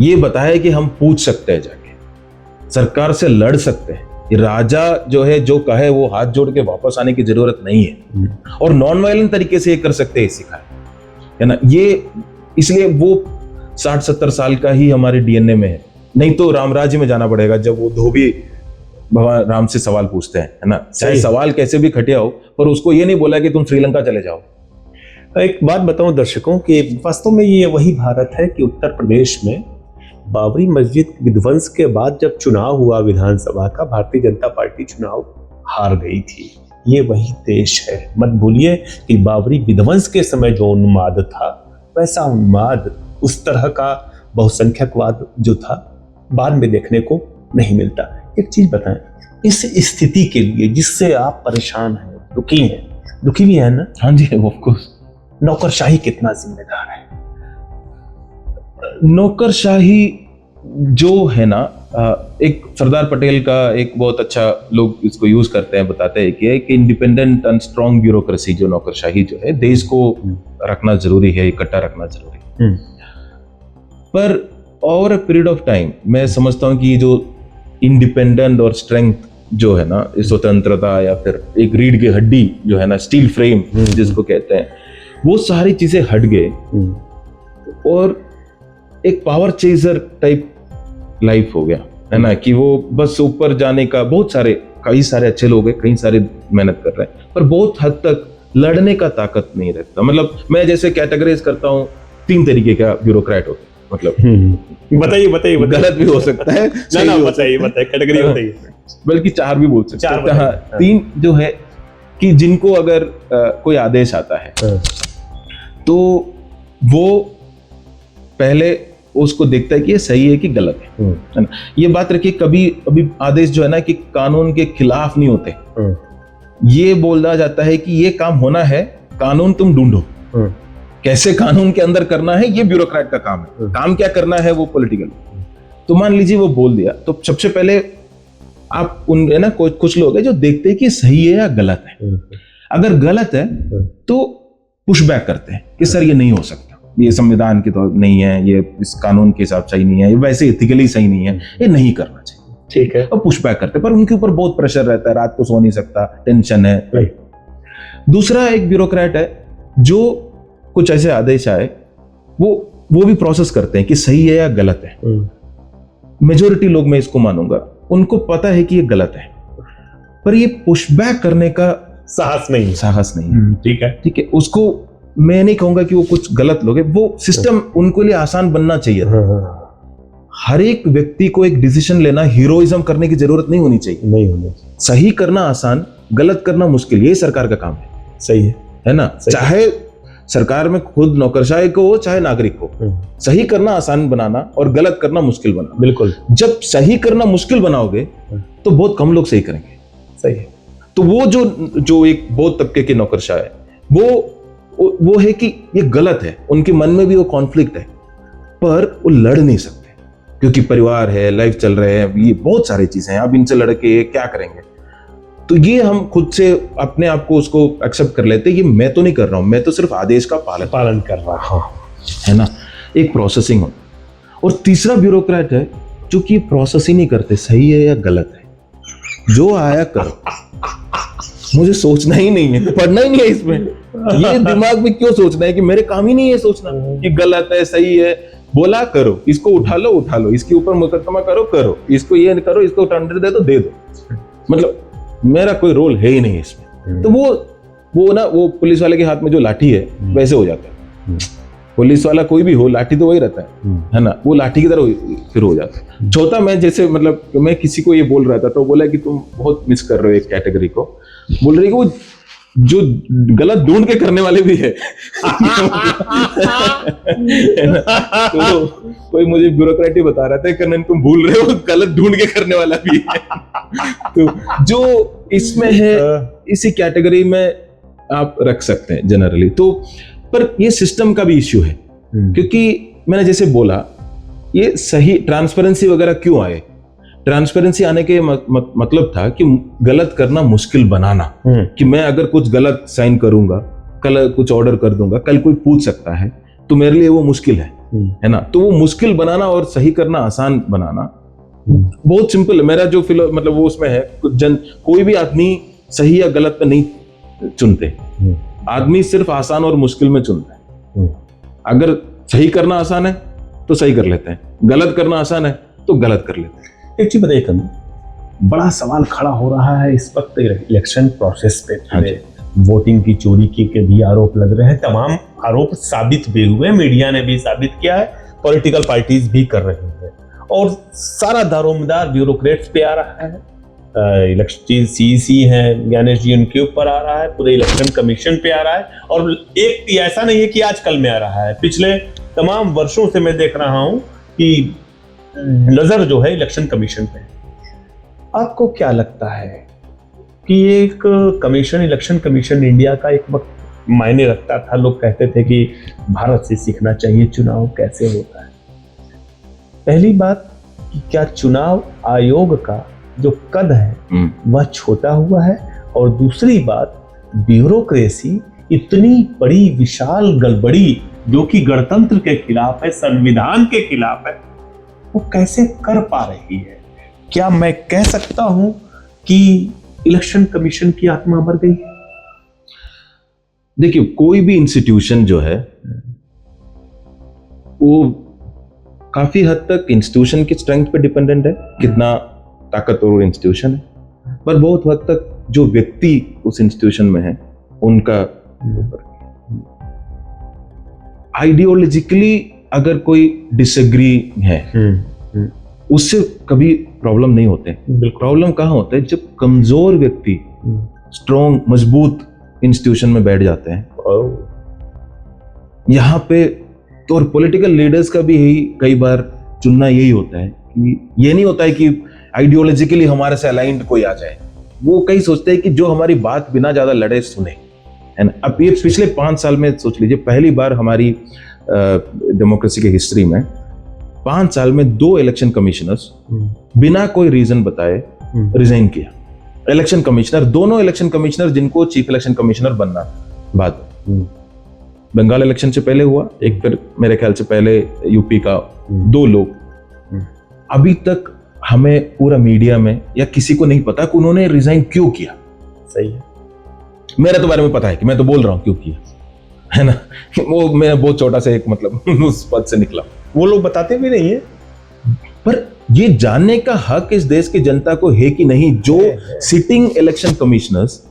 ये बताया कि हम पूछ सकते हैं, जाके सरकार से लड़ सकते हैं। राजा जो है जो कहे वो हाथ जोड़ के वापस आने की जरूरत नहीं है, और नॉन वायलेंट तरीके से ये कर सकते हैं, सिखाया, है ना। ये इसलिए वो 60-70 साल का ही हमारे डीएनए में है। नहीं तो रामराज्य में जाना पड़ेगा, जब वो धोबी भगवान राम से सवाल पूछते हैं, है ना। चाहे सवाल कैसे भी खटिया हो, पर उसको ये नहीं बोला कि तुम श्रीलंका चले जाओ। एक बात बताऊं दर्शकों कि वास्तव में ये वही भारत है कि उत्तर प्रदेश में बाबरी मस्जिद विध्वंस के बाद जब चुनाव हुआ विधानसभा का, भारतीय जनता पार्टी चुनाव हार गई थी। ये वही देश है। मत भूलिए कि बाबरी विध्वंस के समय जो उन्माद था, वैसा उन्माद, उस तरह का बहुसंख्यकवाद जो था, बाद में देखने को नहीं मिलता। एक चीज बताएं, इस स्थिति के लिए जिससे आप परेशान हैं, दुखी भी है ना? हाँ जी, ऑफ कोर्स। नौकरशाही कितना जिम्मेदार है? नौकरशाही जो है ना, एक सरदार पटेल का एक बहुत अच्छा, लोग इसको यूज करते हैं, बताते हैं कि एक इंडिपेंडेंट एंड स्ट्रॉन्ग ब्यूरोक्रेसी, जो नौकरशाही जो है, देश को रखना जरूरी है, इकट्ठा रखना जरूरी है। पर over a period of time मैं समझता हूँ कि ये जो इंडिपेंडेंट और स्ट्रेंथ जो है ना, स्वतंत्रता, या फिर एक रीढ़ की हड्डी जो है ना, स्टील फ्रेम जिसको कहते हैं, वो सारी चीजें हट गए और एक पावर चेजर टाइप लाइफ हो गया, है ना। कि वो बस ऊपर जाने का, कई सारे अच्छे लोग हैं, कई सारे मेहनत कर रहे हैं, पर बहुत हद तक लड़ने का ताकत नहीं रखता। मतलब मैं जैसे कैटेगराइज करता हूँ, 3 तरीके का ब्यूरोक्रेट होता है। मतलब बताइए गलत भी हो सकता है, ना बताइए कैटेगरी बताइए, बल्कि 4 भी बोल सकते हैं। हाँ, 3 जो है कि जिनको अगर कोई आदेश आता है तो वो पहले उसको देखता है कि ये सही है कि गलत है ना। ये बात रखिए, कभी अभी आदेश जो है ना कि कानून के खिलाफ नहीं होते। ये बोला जाता है कि ये काम होना है, कानून तुम ढूंढो, कैसे कानून के अंदर करना है ये ब्यूरोक्रेट का काम है। काम क्या करना है वो पॉलिटिकल। तो मान लीजिए वो बोल दिया, तो सबसे पहले आप उन, है ना, कुछ लोग हैं जो देखते हैं कि सही है या गलत है। अगर गलत है तो पुशबैक करते हैं कि सर ये नहीं हो सकता, ये संविधान के तौर नहीं है, ये इस कानून के हिसाब से ही नहीं है, ये वैसे एथिकली सही नहीं है, ये नहीं करना चाहिए। ठीक है। और पुश बैक करते हैं, पर उनके ऊपर बहुत प्रेशर रहता है, रात को सो नहीं सकता, टेंशन है। राइट। दूसरा एक ब्यूरोक्रेट है जो कुछ ऐसे आदेश आए वो भी प्रोसेस करते हैं कि सही है या गलत है। मेजोरिटी लोग, मैं इसको मानूंगा, उनको पता है कि ये गलत है, पर ये पुशबैक करने का साहस नहीं है। ठीक है। ठीक है, उसको मैं नहीं कहूंगा कि वो कुछ गलत लोग हैं, वो सिस्टम उनके लिए आसान बनना चाहिए था। हर एक व्यक्ति को एक डिसीजन लेना, हीरोइज्म करने की जरूरत नहीं होनी चाहिए। सही करना आसान, गलत करना मुश्किल, ये सरकार का काम है। सही है ना? चाहे सरकार में खुद नौकरशाही को हो चाहे नागरिक को, सही करना आसान बनाना और गलत करना मुश्किल बनाना। बिल्कुल। जब सही करना मुश्किल बनाओगे तो बहुत कम लोग सही करेंगे। सही है। तो वो जो एक बहुत तबके के नौकरशाह है, वो है कि ये गलत है, उनके मन में भी वो कॉन्फ्लिक्ट है, पर वो लड़ नहीं सकते क्योंकि परिवार है, लाइफ चल रहे हैं, ये बहुत सारी चीजें हैं। अब इनसे लड़के क्या करेंगे? तो ये हम खुद से अपने आप को उसको एक्सेप्ट कर लेते हैं, ये मैं तो नहीं कर रहा हूं, मैं तो सिर्फ आदेश का पालन कर रहा हूं, है ना? एक प्रोसेसिंग हो। और तीसरा ब्यूरोक्रेट है जो कि प्रोसेस ही नहीं करते, सही है या गलत है, जो आया करो, मुझे सोचना ही नहीं है, पढ़ना ही नहीं है इसमें। ये दिमाग में क्यों सोचना है कि मेरे काम ही नहीं है सोचना कि गलत है सही है। बोला करो, इसको उठा लो, इसके ऊपर मुकदमा करो, इसको ये करो, इसको टेंडर दे दो। मतलब मेरा कोई रोल है ही नहीं इसमें। तो वो ना, वो पुलिस वाले के हाथ में जो लाठी है वैसे हो जाता है। पुलिस वाला कोई भी हो, लाठी तो वही रहता है ना? वो लाठी की तरह फिर हो जाता है। चौथा, मैं जैसे मतलब मैं किसी को ये बोल रहा था तो बोला कि तुम बहुत मिस कर रहे हो एक कैटेगरी को, बोल रही कि वो जो गलत ढूंढ के करने वाले भी है। तो कोई मुझे ब्यूरोक्रेट बता रहा था कि तुम भूल रहे हो, गलत ढूंढ के करने वाला भी है। तो जो इसमें है, इसी कैटेगरी में आप रख सकते हैं जनरली। तो पर ये सिस्टम का भी इश्यू है, क्योंकि मैंने जैसे बोला, ये सही ट्रांसपेरेंसी वगैरह क्यों आए? ट्रांसपेरेंसी आने के मतलब था कि गलत करना मुश्किल बनाना, कि मैं अगर कुछ गलत साइन करूंगा, कल कुछ ऑर्डर कर दूंगा, कल कोई पूछ सकता है, तो मेरे लिए वो मुश्किल है ना? तो वो मुश्किल बनाना और सही करना आसान बनाना बहुत सिंपल है। मेरा जो मतलब वो उसमें है, कोई भी आदमी सही या गलत पे नहीं चुनते, आदमी सिर्फ आसान और मुश्किल में चुनता है। अगर सही करना आसान है तो सही कर लेते हैं, गलत करना आसान है तो गलत कर लेते हैं। एक चीज बताइए, बड़ा सवाल खड़ा हो रहा है इस वक्त इलेक्शन प्रोसेस पे। वोटिंग की चोरी के भी आरोप लग रहे हैं, तमाम आरोप साबित भी हुए, मीडिया ने भी साबित किया है, पॉलिटिकल पार्टीज भी कर रही हैं, और सारा दारोमदार ब्यूरोक्रेट्स पे आ रहा है। इलेक्शन सीईसी है ज्ञानेश जी, उनके ऊपर आ रहा है, पूरे इलेक्शन कमीशन पे आ रहा है। और एक ऐसा नहीं है कि आजकल में आ रहा है, पिछले तमाम वर्षों से मैं देख रहा हूं कि नजर जो है इलेक्शन कमीशन पे। आपको क्या लगता है कि ये एक कमीशन, इलेक्शन कमीशन इंडिया का एक वक्त मायने रखता था? लोग कहते थे कि भारत से सीखना चाहिए चुनाव कैसे होता है। पहली बात कि क्या चुनाव आयोग का जो कद है वह छोटा हुआ है, और दूसरी बात, ब्यूरोक्रेसी इतनी बड़ी विशाल गड़बड़ी जो कि गणतंत्र के खिलाफ है, संविधान के खिलाफ है, वो कैसे कर पा रही है? क्या मैं कह सकता हूं कि इलेक्शन कमीशन की आत्मा मर गई है? देखिए, कोई भी इंस्टीट्यूशन जो है वो काफी हद तक इंस्टीट्यूशन की स्ट्रेंथ पे डिपेंडेंट है, कितना ताकतवर इंस्टीट्यूशन है, पर बहुत हद तक जो व्यक्ति उस इंस्टीट्यूशन में है उनका आइडियोलॉजिकली अगर कोई डिसएग्री है उससे कभी प्रॉब्लम नहीं होते। प्रॉब्लम कहाँ होता है? जब कमजोर व्यक्ति स्ट्रॉन्ग मजबूत इंस्टीट्यूशन में बैठ जाते हैं। यहाँ पे तो और पॉलिटिकल लीडर्स का भी यही कई बार चुनना यही होता है कि ये नहीं होता है कि आइडियोलॉजिकली हमारे से अलाइंड कोई आ जाए, वो कई सोचते हैं कि जो हमारी बात बिना ज्यादा लड़े सुने, है ना? अब ये पिछले 5 साल में सोच लीजिए, पहली बार हमारी डेमोक्रेसी के हिस्ट्री में 5 साल में 2 इलेक्शन कमिश्नर्स बिना कोई रीजन बताए रिजाइन किया। इलेक्शन कमिश्नर, दोनों इलेक्शन कमिश्नर जिनको चीफ इलेक्शन कमिश्नर बनना बात बंगाल इलेक्शन से पहले हुआ, एक फिर मेरे ख्याल से पहले यूपी का 2 लोग। अभी तक हमें पूरा मीडिया में या किसी को नहीं पता कि उन्होंने रिजाइन क्यों किया। सही है। मेरे तो बारे में पता है कि मैं तो बोल रहा हूं क्यों किया, है ना। वो मैं बहुत छोटा सा एक मतलब उस पद से निकला। वो लोग बताते भी नहीं है, पर ये जानने का हक इस देश की जनता को है कि नहीं, जो सिटिंग इलेक्शन कमिश्नर्स,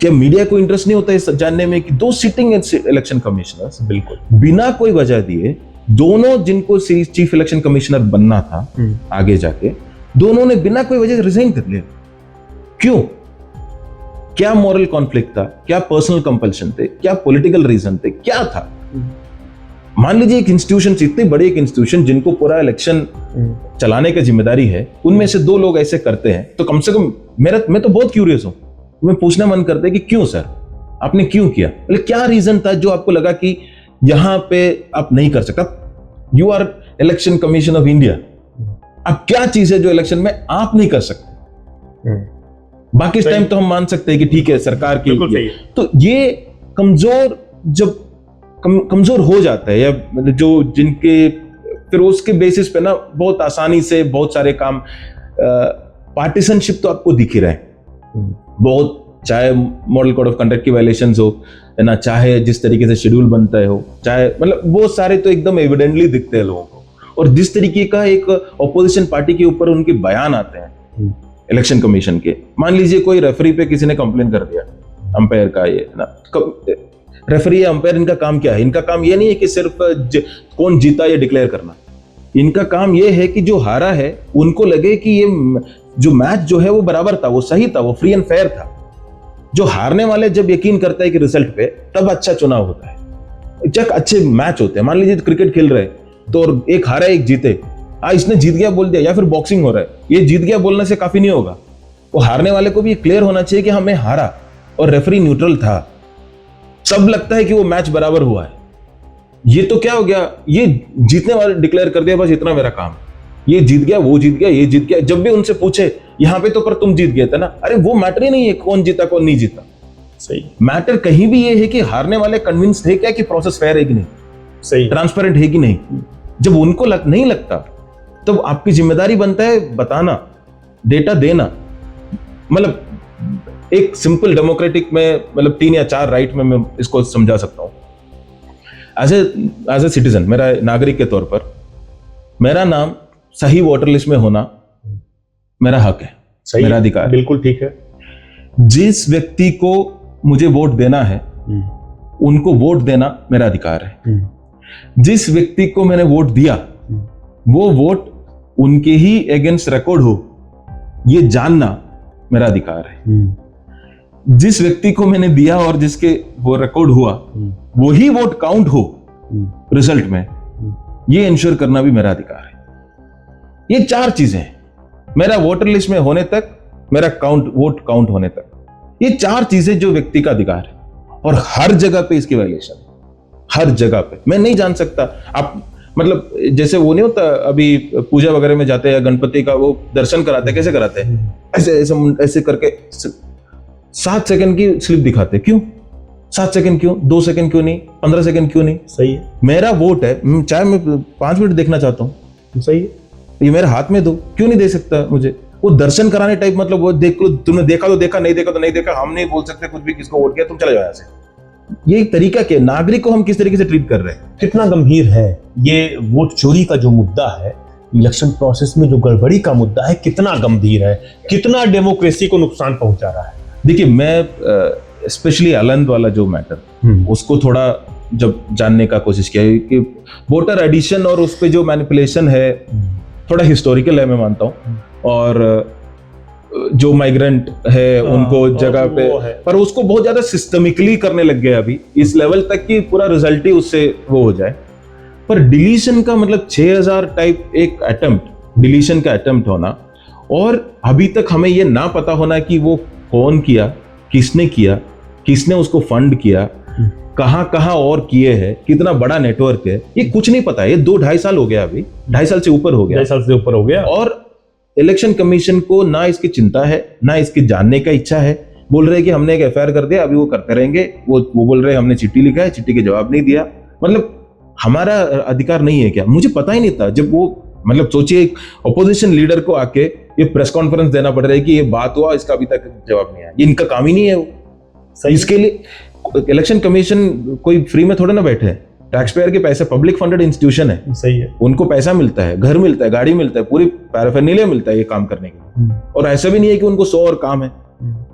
क्या मीडिया को इंटरेस्ट नहीं होता है जानने में कि दो सिटिंग इलेक्शन कमिश्नर्स बिल्कुल बिना कोई वजह दिए, दोनों जिनको चीफ इलेक्शन कमिश्नर बनना था आगे जाके, दोनों ने बिना कोई वजह रिजाइन कर लिया। क्यों? क्या मॉरल कॉन्फ्लिक्ट था? क्या पर्सनल कंपल्शन थे? क्या पॉलिटिकल रीजन थे? क्या था? मान लीजिए एक इंस्टीट्यूशन, इतनी बड़ी एक इंस्टीट्यूशन जिनको पूरा इलेक्शन चलाने की जिम्मेदारी है, उनमें से दो लोग ऐसे करते हैं, तो कम से कम मैं तो बहुत क्यूरियस हूं, मैं पूछना मन करता है कि क्यों सर, आपने क्यों किया? मतलब क्या रीजन था जो आपको लगा कि यहां पे आप नहीं कर सकता? You are election commission of India, अब क्या चीज है जो इलेक्शन में आप नहीं कर सकते? बाकी टाइम तो हम मान सकते हैं कि ठीक है सरकार की, तो ये कमजोर जब कमजोर हो जाता है, या जो जिनके फिर उसके बेसिस पे ना बहुत आसानी से बहुत सारे काम, पार्टिशनशिप तो आपको दिख ही रहा है बहुत, चाहे मॉडल कोड ऑफ कंडक्ट की वायलेशंस हो, है ना, चाहे जिस तरीके से शेड्यूल बनता है हो, चाहे मतलब वो सारे तो एकदम एविडेंटली दिखते हैं लोगों को। और जिस तरीके का एक ऑपोजिशन पार्टी के ऊपर उनके बयान आते हैं इलेक्शन कमीशन के, मान लीजिए कोई रेफरी पे किसी ने कंप्लेन कर दिया, अंपायर का, ये ना रेफरी या अंपायर, इनका काम क्या है? इनका काम ये नहीं है कि सिर्फ कौन जीता ये डिक्लेयर करना, इनका काम ये है कि जो हारा है उनको लगे कि ये जो मैच जो है वो बराबर था, वो सही था, वो फ्री एंड फेयर था। जो हारने वाले जब यकीन करता है कि रिजल्ट पे, तब अच्छा चुनाव होता है, जब अच्छे मैच होते हैं। मान लीजिए क्रिकेट खेल रहे तो एक हारा एक जीते, इसने जीत गया बोल दिया, या फिर बॉक्सिंग हो रहा है, ये जीत गया बोलने से काफी नहीं होगा, वो हारने वाले को भी क्लियर होना चाहिए कि हमें हारा और रेफरी न्यूट्रल था, सब लगता है कि वो मैच बराबर हुआ है। ये तो क्या हो गया, ये जीतने वाले डिक्लेयर कर दिया, बस इतना मेरा काम, ये जीत गया, वो जीत गया, ये जीत गया। जब भी उनसे पूछे यहां पे तो पर तुम जीत गए थे ना, अरे वो मैटर ही नहीं है कौन जीता कौन नहीं जीता। सही, मैटर कहीं भी ये है कि हारने वाले कन्विंस थे क्या कि प्रोसेस फेयर है कि नहीं, सही, ट्रांसपेरेंट है कि नहीं। जब उनको नहीं लगता, तो आपकी जिम्मेदारी बनता है बताना, डेटा देना। मतलब एक सिंपल डेमोक्रेटिक में, मतलब 3 या 4 राइट में मैं इसको समझा सकता हूं। एज ए सिटीजन, मेरा नागरिक के तौर पर मेरा नाम सही वोटर लिस्ट में होना मेरा हक है, मेरा अधिकार है। बिल्कुल ठीक है। जिस व्यक्ति को मुझे वोट देना है उनको वोट देना मेरा अधिकार है। जिस व्यक्ति को मैंने वोट दिया वो वोट उनके ही अगेंस्ट रिकॉर्ड हो, ये जानना मेरा अधिकार है। जिस व्यक्ति को मैंने दिया और जिसके वो रिकॉर्ड हुआ वही वोट काउंट हो रिजल्ट में, ये इंश्योर करना भी मेरा अधिकार है। ये 4 चीजें हैं, मेरा वोटर लिस्ट में होने तक, मेरा वोट काउंट होने तक, ये 4 चीजें जो व्यक्ति का अधिकार है। और हर जगह पे इसकी वायलेशन, हर जगह पे। मैं नहीं जान सकता, आप मतलब जैसे वो नहीं होता, अभी पूजा वगैरह में जाते हैं, गणपति का वो दर्शन कराते हैं, कैसे कराते हैं, ऐसे ऐसे ऐसे करके 7 सेकंड की स्लिप दिखाते। क्यों 7 सेकंड? क्यों 2 सेकंड? क्यों नहीं 15 सेकंड? क्यों नहीं? सही है, मेरा वोट है, चाहे मैं 5 मिनट देखना चाहता हूं, सही है, ये मेरे हाथ में दो, क्यों नहीं दे सकता मुझे? वो दर्शन कराने टाइप, मतलब वो देख लो, तुमने देखा तो देखा, नहीं देखा तो नहीं देखा, हम नहीं बोल सकते कुछ भी, किसको वोट किया तुम चले जाओ यहाँ से। ये एक तरीका क्या, नागरिक को हम किस तरीके से ट्रीट कर रहे हैं? कितना गंभीर है ये वोट चोरी का जो मुद्दा है, इलेक्शन प्रोसेस में जो गड़बड़ी का मुद्दा है, कितना गंभीर है, कितना डेमोक्रेसी को नुकसान पहुंचा रहा है। देखिए, मैं स्पेशली आलंद वाला जो मैटर, उसको थोड़ा जब जानने का कोशिश किया कि वोटर एडिशन और उस पे जो मैनिपुलेशन है थोड़ा हिस्टोरिकल है, मैं मानता हूँ, और जो माइग्रेंट है उनको जगह पे, पर उसको बहुत ज्यादा सिस्टमिकली करने लग गए अभी, इस लेवल तक कि पूरा रिजल्ट ही उससे वो हो जाए। पर डिलीशन का मतलब 6000 टाइप एक अटेम्प्ट, डिलीशन का अटेम्प्ट होना, और अभी तक हमें ये ना पता होना कि वो कौन किया, किसने किया, किसने उसको फंड किया, कहां और किए हैं, कितना बड़ा नेटवर्क है, ये कुछ नहीं पता है। ये 2-2.5 साल हो गया, अभी 2.5 साल से ऊपर हो गया, 2.5 साल से ऊपर हो गया, और इलेक्शन कमीशन को ना इसकी चिंता है, ना इसकी जानने का इच्छा है। बोल रहे हैं कि हमने एक एफआईआर कर दिया, अभी वो करते रहेंगे। वो बोल रहे हैं हमने चिट्ठी लिखा है, चिट्ठी के जवाब नहीं दिया। मतलब हमारा अधिकार नहीं है क्या? मुझे पता ही नहीं था जब वो मतलब सोचिए एक ऑपोजिशन लीडर को आके ये प्रेस कॉन्फ्रेंस देना पड़ रहा है कि ये बात हुआ, इसका अभी तक जवाब नहीं आया। ये इनका काम ही नहीं है वो। इसके लिए इलेक्शन कमीशन कोई फ्री में थोड़ा ना बैठे है, टैक्स पेयर के पैसे, पब्लिक फंडेड इंस्टीट्यूशन है। सही है। उनको पैसा मिलता है, घर मिलता है, गाड़ी मिलता है, पूरी पैराफर्नेलिया मिलता है ये काम करने के लिए। और ऐसा भी नहीं है कि उनको 100 और काम है,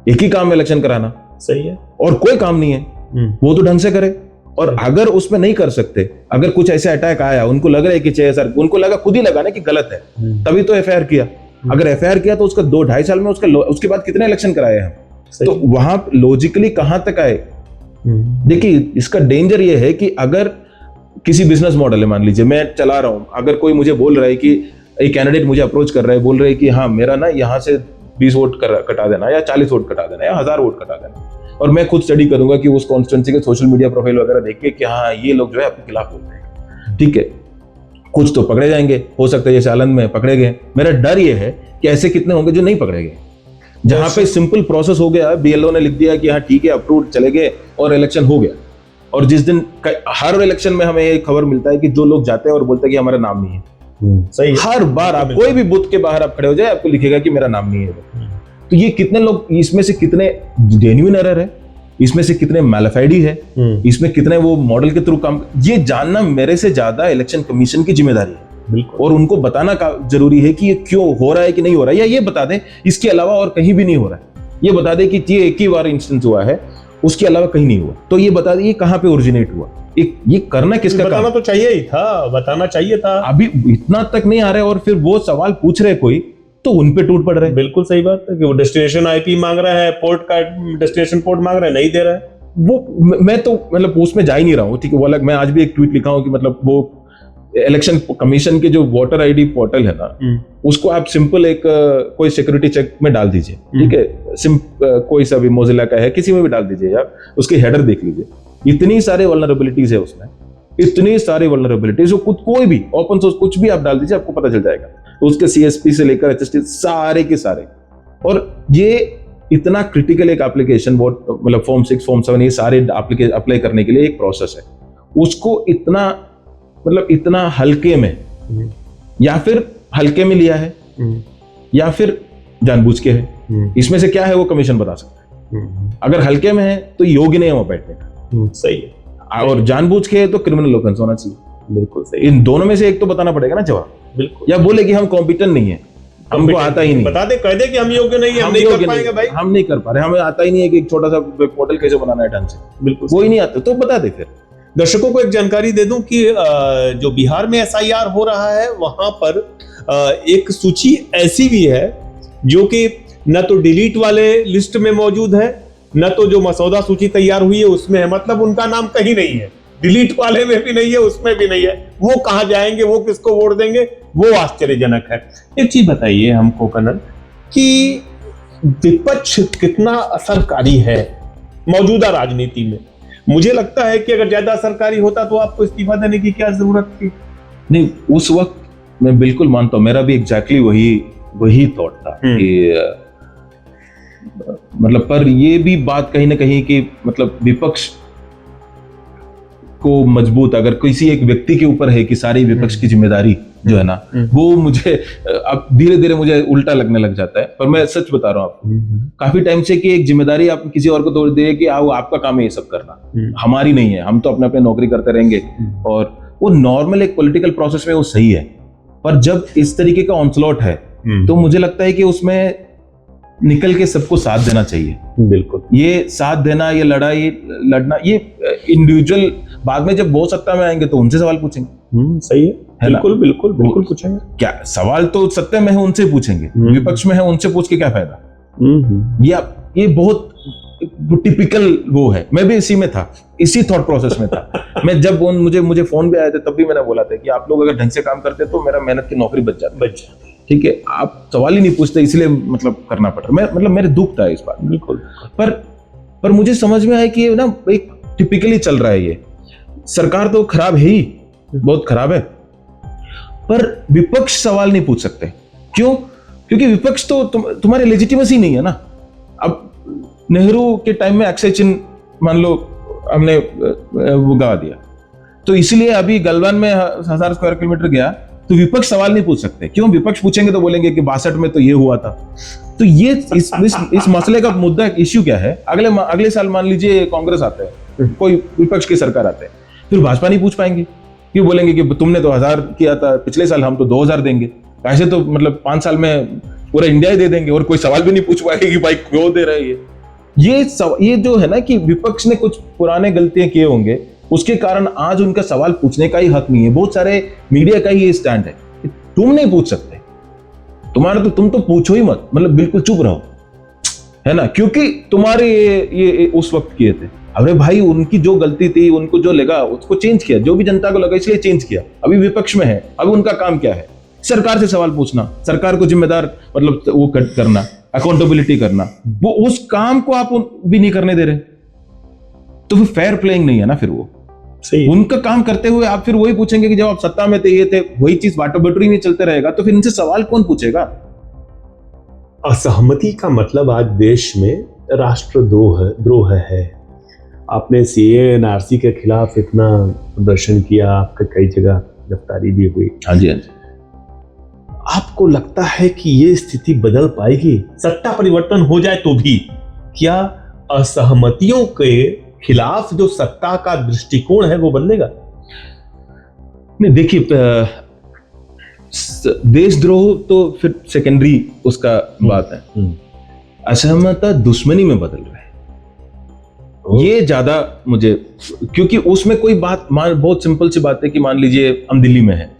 एक ही काम है इलेक्शन कराना। सही है। और कोई काम नहीं है, वो तो ढंग से करे। और अगर उसमें नहीं कर सकते, अगर कुछ ऐसा अटैक आया, उनको लग रहा है कि सर, उनको लगा, खुद ही लगा ना कि गलत है, तभी तो एफआईआर किया। अगर एफआईआर किया तो उसका 2-2.5 साल में उसके बाद कितने इलेक्शन कराए हैं, तो वहां लॉजिकली कहां तक आए। देखिए इसका डेंजर ये है कि अगर किसी बिजनेस मॉडल है, मान लीजिए मैं चला रहा हूं, अगर कोई मुझे बोल रहा है कि एक कैंडिडेट मुझे अप्रोच कर रहा है, बोल रहा है कि हाँ मेरा ना यहाँ से 20 वोट कटा देना, या 40 वोट कटा देना, या 1000 वोट कटा देना, और मैं खुद स्टडी करूंगा कि उस कॉन्स्टिट्यूंसी के सोशल मीडिया प्रोफाइल वगैरह देख के कि हाँ ये लोग जो है अपने खिलाफ बोलते हैं, ठीक है, कुछ तो पकड़े जाएंगे, हो सकता है जैसे आलंद में पकड़े गए। मेरा डर ये है कि ऐसे कितने होंगे जो नहीं पकड़े गए, जहां पे सिंपल प्रोसेस हो गया, बीएलओ ने लिख दिया कि हाँ ठीक है अप्रूव, चले गए और इलेक्शन हो गया। और जिस दिन हर इलेक्शन में हमें ये खबर मिलता है कि जो लोग जाते हैं और बोलते हैं कि हमारा नाम नहीं है। सही है। हर बार आप कोई भी बूथ के बाहर आप खड़े हो जाए, आपको लिखेगा कि मेरा नाम नहीं है। तो ये कितने लोग, इसमें से कितने जेन्युइन एरर है, इसमें से कितने मैलिफाइडी है, इसमें कितने वो मॉडल के थ्रू काम, ये जानना मेरे से ज्यादा इलेक्शन कमीशन की जिम्मेदारी है। और उनको बताना जरूरी है कि ये क्यों हो रहा है कि नहीं हो रहा है, या ये बता दें इसके अलावा और कहीं भी नहीं हो रहा है, ये बता दें कि ये एक ही बार इंस्टेंस हुआ है, उसके अलावा कहीं नहीं हुआ, तो ये बता दें ये कहां पे ओरिजिनेट हुआ। ये करना किसका बताना तो चाहिए ही था, बताना चाहिए था। अभी इतना तक नहीं आ रहा है, और फिर वो सवाल पूछ रहे कोई तो उन पे टूट पड़ रहे हैं। बिल्कुल सही बात है कि वो डेस्टिनेशन आईपी मांग रहा है, पोर्ट का डेस्टिनेशन पोर्ट मांग रहा है, नहीं दे रहा है। वो मैं तो मतलब उसमें जा ही नहीं रहा हूँ, ठीक है। वो अलग, मैं आज भी एक ट्वीट लिखा हूँ कि मतलब वो इलेक्शन कमीशन के जो वोटर आईडी पोर्टल है ना, उसको आप सिंपल एक कोई सिक्योरिटी चेक में डाल दीजिए, ठीक है, कोई सा भी मोजिला का है, किसी में भी डाल दीजिए, या उसकी हेडर देख लीजिए, इतनी सारे वल्नरेबिलिटीज है उसमें, इतनी सारी वल्नरेबिलिटीज, कोई भी ओपन सोर्स कुछ भी आप डाल दीजिए, आपको पता चल जाएगा। तो उसके सीएसपी से लेकर एचएसटी सारे के सारे, और ये इतना क्रिटिकल एक एप्लीकेशन, वोट मतलब फॉर्म 6 फॉर्म 7 ये सारे अप्लाई करने के लिए एक प्रोसेस है, उसको इतना मतलब इतना हल्के में, या फिर हल्के में लिया है या फिर जानबूझ के है, इसमें से क्या है वो कमीशन बता सकता है। अगर हल्के में है तो योग्य नहीं है वहां बैठने का, सही है, और जानबूझ के है तो क्रिमिनल ऑफेंस होना चाहिए। बिल्कुल सही। इन दोनों में से एक तो बताना पड़ेगा ना जवाब। बिल्कुल। या बोले कि हम कॉम्पिटेंट नहीं है, हमको आता ही नहीं, बता दे, कह दे कि हम योग्य नहीं है, हम नहीं कर पाएंगे भाई, हम नहीं कर पा रहे, हमें आता ही नहीं है कि एक छोटा सा पोर्टल कैसे बनाना है ढंग से, बिल्कुल कोई नहीं आता, तो बता दे। फिर दर्शकों को एक जानकारी दे दूं कि जो बिहार में एसआईआर हो रहा है, वहां पर एक सूची ऐसी भी है जो कि न तो डिलीट वाले लिस्ट में मौजूद है, न तो जो मसौदा सूची तैयार हुई है उसमें है, मतलब उनका नाम कहीं नहीं है, डिलीट वाले में भी नहीं है, उसमें भी नहीं है। वो कहां जाएंगे, वो किसको वोट देंगे, वो आश्चर्यजनक है। एक चीज बताइए हमको कनन, कि विपक्ष कितना असरकारी है मौजूदा राजनीति में। मुझे लगता है कि अगर ज्यादा असरकारी होता तो आपको इस्तीफा देने की क्या जरूरत थी। नहीं, उस वक्त मैं बिल्कुल मानता हूं, मेरा भी एग्जैक्टली वही थॉट था कि मतलब, पर ये भी बात कहीं ना कहीं कि मतलब विपक्ष को मजबूत अगर किसी एक व्यक्ति के ऊपर है कि सारी विपक्ष की जिम्मेदारी जो है ना, वो मुझे अब धीरे धीरे मुझे उल्टा लगने लग जाता है। पर मैं सच बता रहा हूं आपको, काफी टाइम से कि एक जिम्मेदारी आप किसी और को तोड़ दे कि आपका काम है ये सब करना, हमारी नहीं है, हम तो अपने अपने नौकरी करते रहेंगे। और वो नॉर्मल एक पॉलिटिकल प्रोसेस में वो सही है, पर जब इस तरीके का ऑनस्लॉट है तो मुझे लगता है कि उसमें निकल के सबको साथ देना चाहिए। बिल्कुल, ये साथ देना, ये लड़ना, ये इंडिविजुअल बाद में जब वो सत्ता में आएंगे तो उनसे सवाल पूछेंगे। सही है, बिल्कुल बिल्कुल बिल्कुल पूछेंगे। क्या सवाल तो सत्ता में है उनसे पूछेंगे, विपक्ष में है उनसे पूछ के क्या फायदा। ये बहुत टिपिकल वो है। मैं भी इसी में था, इसी थॉट प्रोसेस में था। मैं जब मुझे फोन भी आए थे तब भी मैंने बोला था कि आप लोग अगर ढंग से काम करते तो मेरा मेहनत की नौकरी बच जाती। ठीक है, आप सवाल ही नहीं पूछते, इसलिए मतलब करना पड़ रहा। मतलब मेरे दुख था इस बात। बिल्कुल, पर मुझे समझ में आया कि ये ना एक टिपिकली चल रहा है। ये सरकार तो खराब है ही, बहुत खराब है, पर विपक्ष सवाल नहीं पूछ सकते। क्यों? क्योंकि विपक्ष तो तुम्हारी लेजिटिमेसी नहीं है ना। अब नेहरू के टाइम में अक्षय चिन्ह मान लो हमने वो गवा दिया, तो इसलिए अभी गलवान में 1000 स्क्वायर किलोमीटर गया तो विपक्ष सवाल नहीं पूछ सकते। क्यों? विपक्ष पूछेंगे तो बोलेंगे कि 62 में तो ये हुआ था। तो ये इस मसले का मुद्दा, इश्यू क्या है? अगले साल मान लीजिए कांग्रेस आता है, कोई विपक्ष की सरकार आते हैं, फिर भाजपा नहीं पूछ पाएंगे। क्यों? बोलेंगे कि तुमने तो 1000 किया था पिछले साल, हम तो 2000 देंगे। ऐसे तो मतलब 5 साल में पूरा इंडिया ही दे देंगे और कोई सवाल भी नहीं पूछ पाएगा कि भाई क्यों दे रहे हैं ये जो है ना कि विपक्ष ने कुछ पुराने गलतियां किए होंगे, उसके कारण आज उनका सवाल पूछने का ही हक नहीं है। बहुत सारे मीडिया का ही ये स्टैंड है, तुम नहीं पूछ सकते, तुम तो पूछो ही मत, मतलब बिल्कुल चुप रहो, है ना, क्योंकि तुम्हारे ये उस वक्त किए थे। अरे भाई, उनकी जो गलती थी, उनको जो लगा उसको चेंज किया, जो भी जनता को लगा इसलिए चेंज किया। अभी विपक्ष में है, अभी उनका काम क्या है? सरकार से सवाल पूछना, सरकार को जिम्मेदार मतलब वो करना, अकाउंटेबिलिटी करना। वो उस काम को आप भी नहीं करने दे रहे, तो फिर फेयर प्लेइंग नहीं है ना। फिर वो सही उनका काम करते हुए आप फिर वही पूछेंगे कि जब आप सत्ता में थे ये थे, वही चीज बाटो बटोरी नहीं चलते रहेगा, तो फिर इनसे सवाल कौन पूछेगा? असहमति का मतलब आज देश में राष्ट्रद्रोह है। आपने सीए एनआरसी के खिलाफ इतना प्रदर्शन किया, आपका कई जगह गिरफ्तारी भी हुई। हाँ जी, हाँ जी। आपको लगता है कि ये स्थिति बदल पाएगी? सत्ता परिवर्तन हो जाए तो भी क्या असहमतियों के खिलाफ जो सत्ता का दृष्टिकोण है वो बदलेगा? नहीं, देखिए, देशद्रोह तो फिर सेकेंडरी उसका बात है। असहमता दुश्मनी में बदल रहा है, ये ज्यादा मुझे, क्योंकि उसमें कोई बात बहुत सिंपल सी बात है कि मान लीजिए हम दिल्ली में हैं,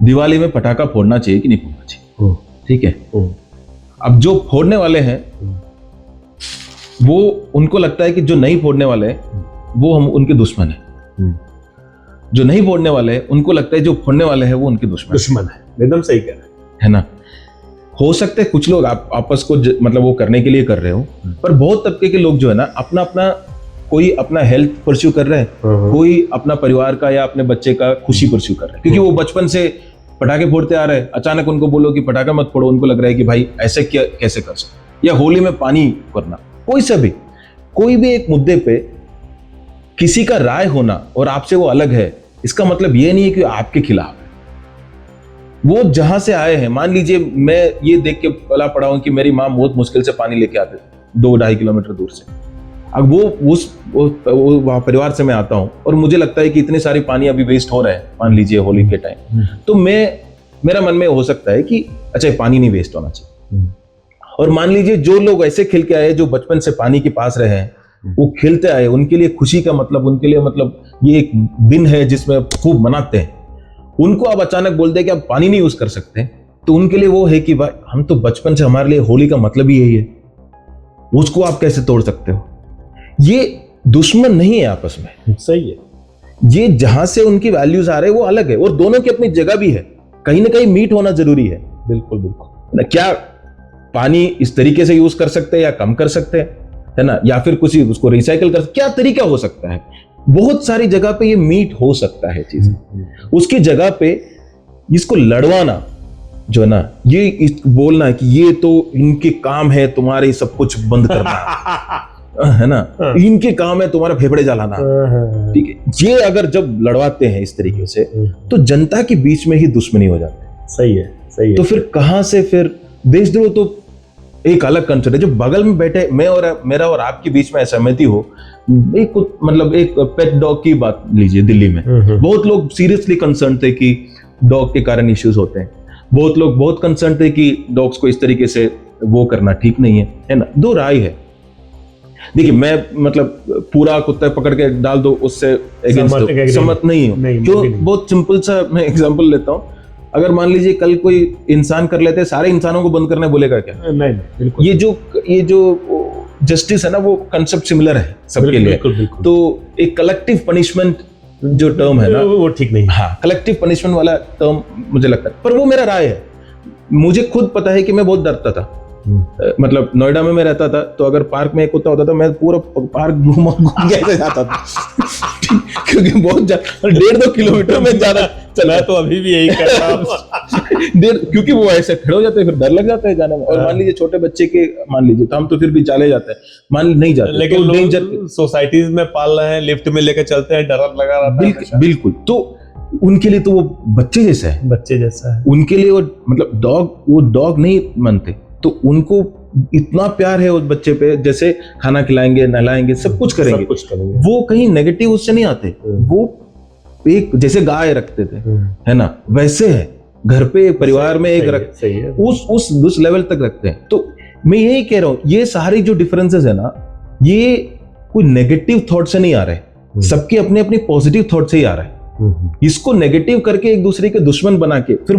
दिवाली में पटाखा फोड़ना चाहिए कि नहीं फोड़ना चाहिए? ठीक है। अब जो फोड़ने वाले हैं वो, उनको लगता है कि जो नहीं फोड़ने वाले हैं वो हम उनके दुश्मन हैं। जो नहीं फोड़ने वाले हैं उनको लगता है जो फोड़ने वाले हैं वो उनके दुश्मन है। एकदम सही कह रहे है ना। हो सकता है कुछ लोग आपस को मतलब वो करने के लिए कर रहे हो, पर बहुत तबके के लोग जो है ना अपना कोई अपना हेल्थ परस्यू कर रहे हैं, कोई अपना परिवार का या अपने बच्चे का खुशी परस्यू कर रहे हैं, क्योंकि वो बचपन से पटाखे फोड़ते आ रहे हैं। अचानक उनको बोलो कि पटाखा मत फोड़ो, उनको लग रहा है कि भाई ऐसे क्या कैसे कर सकते। या होली में पानी करना, कोई भी एक मुद्दे पे किसी का राय होना और आपसे वो अलग है, इसका मतलब ये नहीं है कि आपके खिलाफ है। वो जहां से आए हैं, मान लीजिए मैं ये देख के पला पड़ा हूं कि मेरी माँ बहुत मुश्किल से पानी लेके आते 2-2.5 किलोमीटर दूर से। अब वो परिवार से मैं आता हूं और मुझे लगता है कि इतने सारे पानी अभी वेस्ट हो रहे हैं, मान लीजिए होली के टाइम, तो मेरा मन में हो सकता है कि अच्छा पानी नहीं वेस्ट होना चाहिए। और मान लीजिए जो लोग ऐसे खेल के आए, जो बचपन से पानी के पास रहे हैं, वो खेलते आए, उनके लिए खुशी का मतलब, उनके लिए मतलब ये एक दिन है जिसमें खूब मनाते हैं, उनको आप अचानक बोल दे कि आप पानी नहीं यूज कर सकते, तो उनके लिए वो है कि भाई हम तो बचपन से, हमारे लिए होली का मतलब ही यही है, उसको आप कैसे तोड़ सकते हो? ये दुश्मन नहीं है आपस में। सही है। ये जहां से उनकी वैल्यूज आ रहे हैं वो अलग है, और दोनों की अपनी जगह भी है, कहीं ना कहीं मीट होना जरूरी है। बिल्कुल बिल्कुल। क्या पानी इस तरीके से यूज कर सकते हैं या कम कर सकते हैं, है ना, या फिर कुछ उसको रिसाइकल कर, क्या तरीका हो सकता है? बहुत सारी जगह पे ये मीट हो सकता है चीज। उसकी जगह पे इसको लड़वाना जो है ना, ये बोलना है कि ये तो इनके काम है तुम्हारे सब कुछ बंद करना है ना, इनके काम है तुम्हारा फेफड़े जलाना, ठीक है, ये अगर जब लड़वाते हैं इस तरीके से तो जनता के बीच में ही दुश्मनी हो जाती है। सही है, सही है। तो फिर कहां से फिर देशद्रोह तो एक अलग कंसेप्ट है। जो बगल में बैठे मैं और मेरा और आपके बीच में असहमति हो, एक मतलब एक पेट डॉग की बात लीजिए, दिल्ली में बहुत लोग सीरियसली कंसर्न थे कि डॉग के कारण इश्यूज होते हैं, बहुत लोग बहुत कंसर्न थे कि डॉग्स को इस तरीके से वो करना ठीक नहीं है ना। दो राय है। देखिए, मैं मतलब पूरा कुत्ता पकड़ के डाल दो उससे सहमत नहीं हूं। क्यों? बहुत सिंपल सा मैं एग्जांपल लेता हूं। अगर मान लीजिए कल कोई इंसान कर लेते, सारे इंसानों को बंद करने बोलेगा क्या? नहीं, बिल्कुल। ये जो जस्टिस है ना, वो कंसेप्ट सिमिलर है सबके लिए। तो एक कलेक्टिव पनिशमेंट जो टर्म है ना, वो ठीक नहीं। हाँ, कलेक्टिव पनिशमेंट वाला टर्म मुझे लगता है, पर वो मेरा राय है। मुझे खुद पता है कि मैं बहुत डरता था। मतलब नोएडा में मैं रहता था, तो अगर पार्क में एक कुत्ता होता था, मैं पूरा पार्क घूम के जाता था क्योंकि बहुत 1.5-2 किलोमीटर में ज्यादा चला। तो अभी भी यही करता हूं क्योंकि वो ऐसे खड़े हो जाते हैं, फिर डर लग जाता है जाने में। और मान लीजिए छोटे बच्चे के, मान लीजिए तो हम तो फिर भी चले जाते हैं, मान नहीं जाते, लेकिन लोग सोसाइटीज में पाल रहे हैं, लिफ्ट में लेकर चलते हैं, डर लगा रहता है। बिल्कुल। तो उनके लिए तो वो बच्चे जैसा है, बच्चे जैसा है। उनके लिए वो मतलब वो डॉग नहीं मानते, तो उनको इतना प्यार है उस बच्चे पे, जैसे खाना खिलाएंगे, नहलाएंगे, सब कुछ करेंगे, वो कहीं नेगेटिव उससे नहीं आते। वो एक जैसे गाय रखते थे, है ना, वैसे है घर पे परिवार में एक रख उस लेवल तक रखते हैं। तो मैं यही कह रहा हूं, ये सारी जो डिफरेंसेस है ना, ये कोई नेगेटिव थॉट से नहीं आ रहे, सबके अपने अपने पॉजिटिव थॉट से ही आ रहा है। इसको नेगेटिव करके एक दूसरे के दुश्मन बना के फिर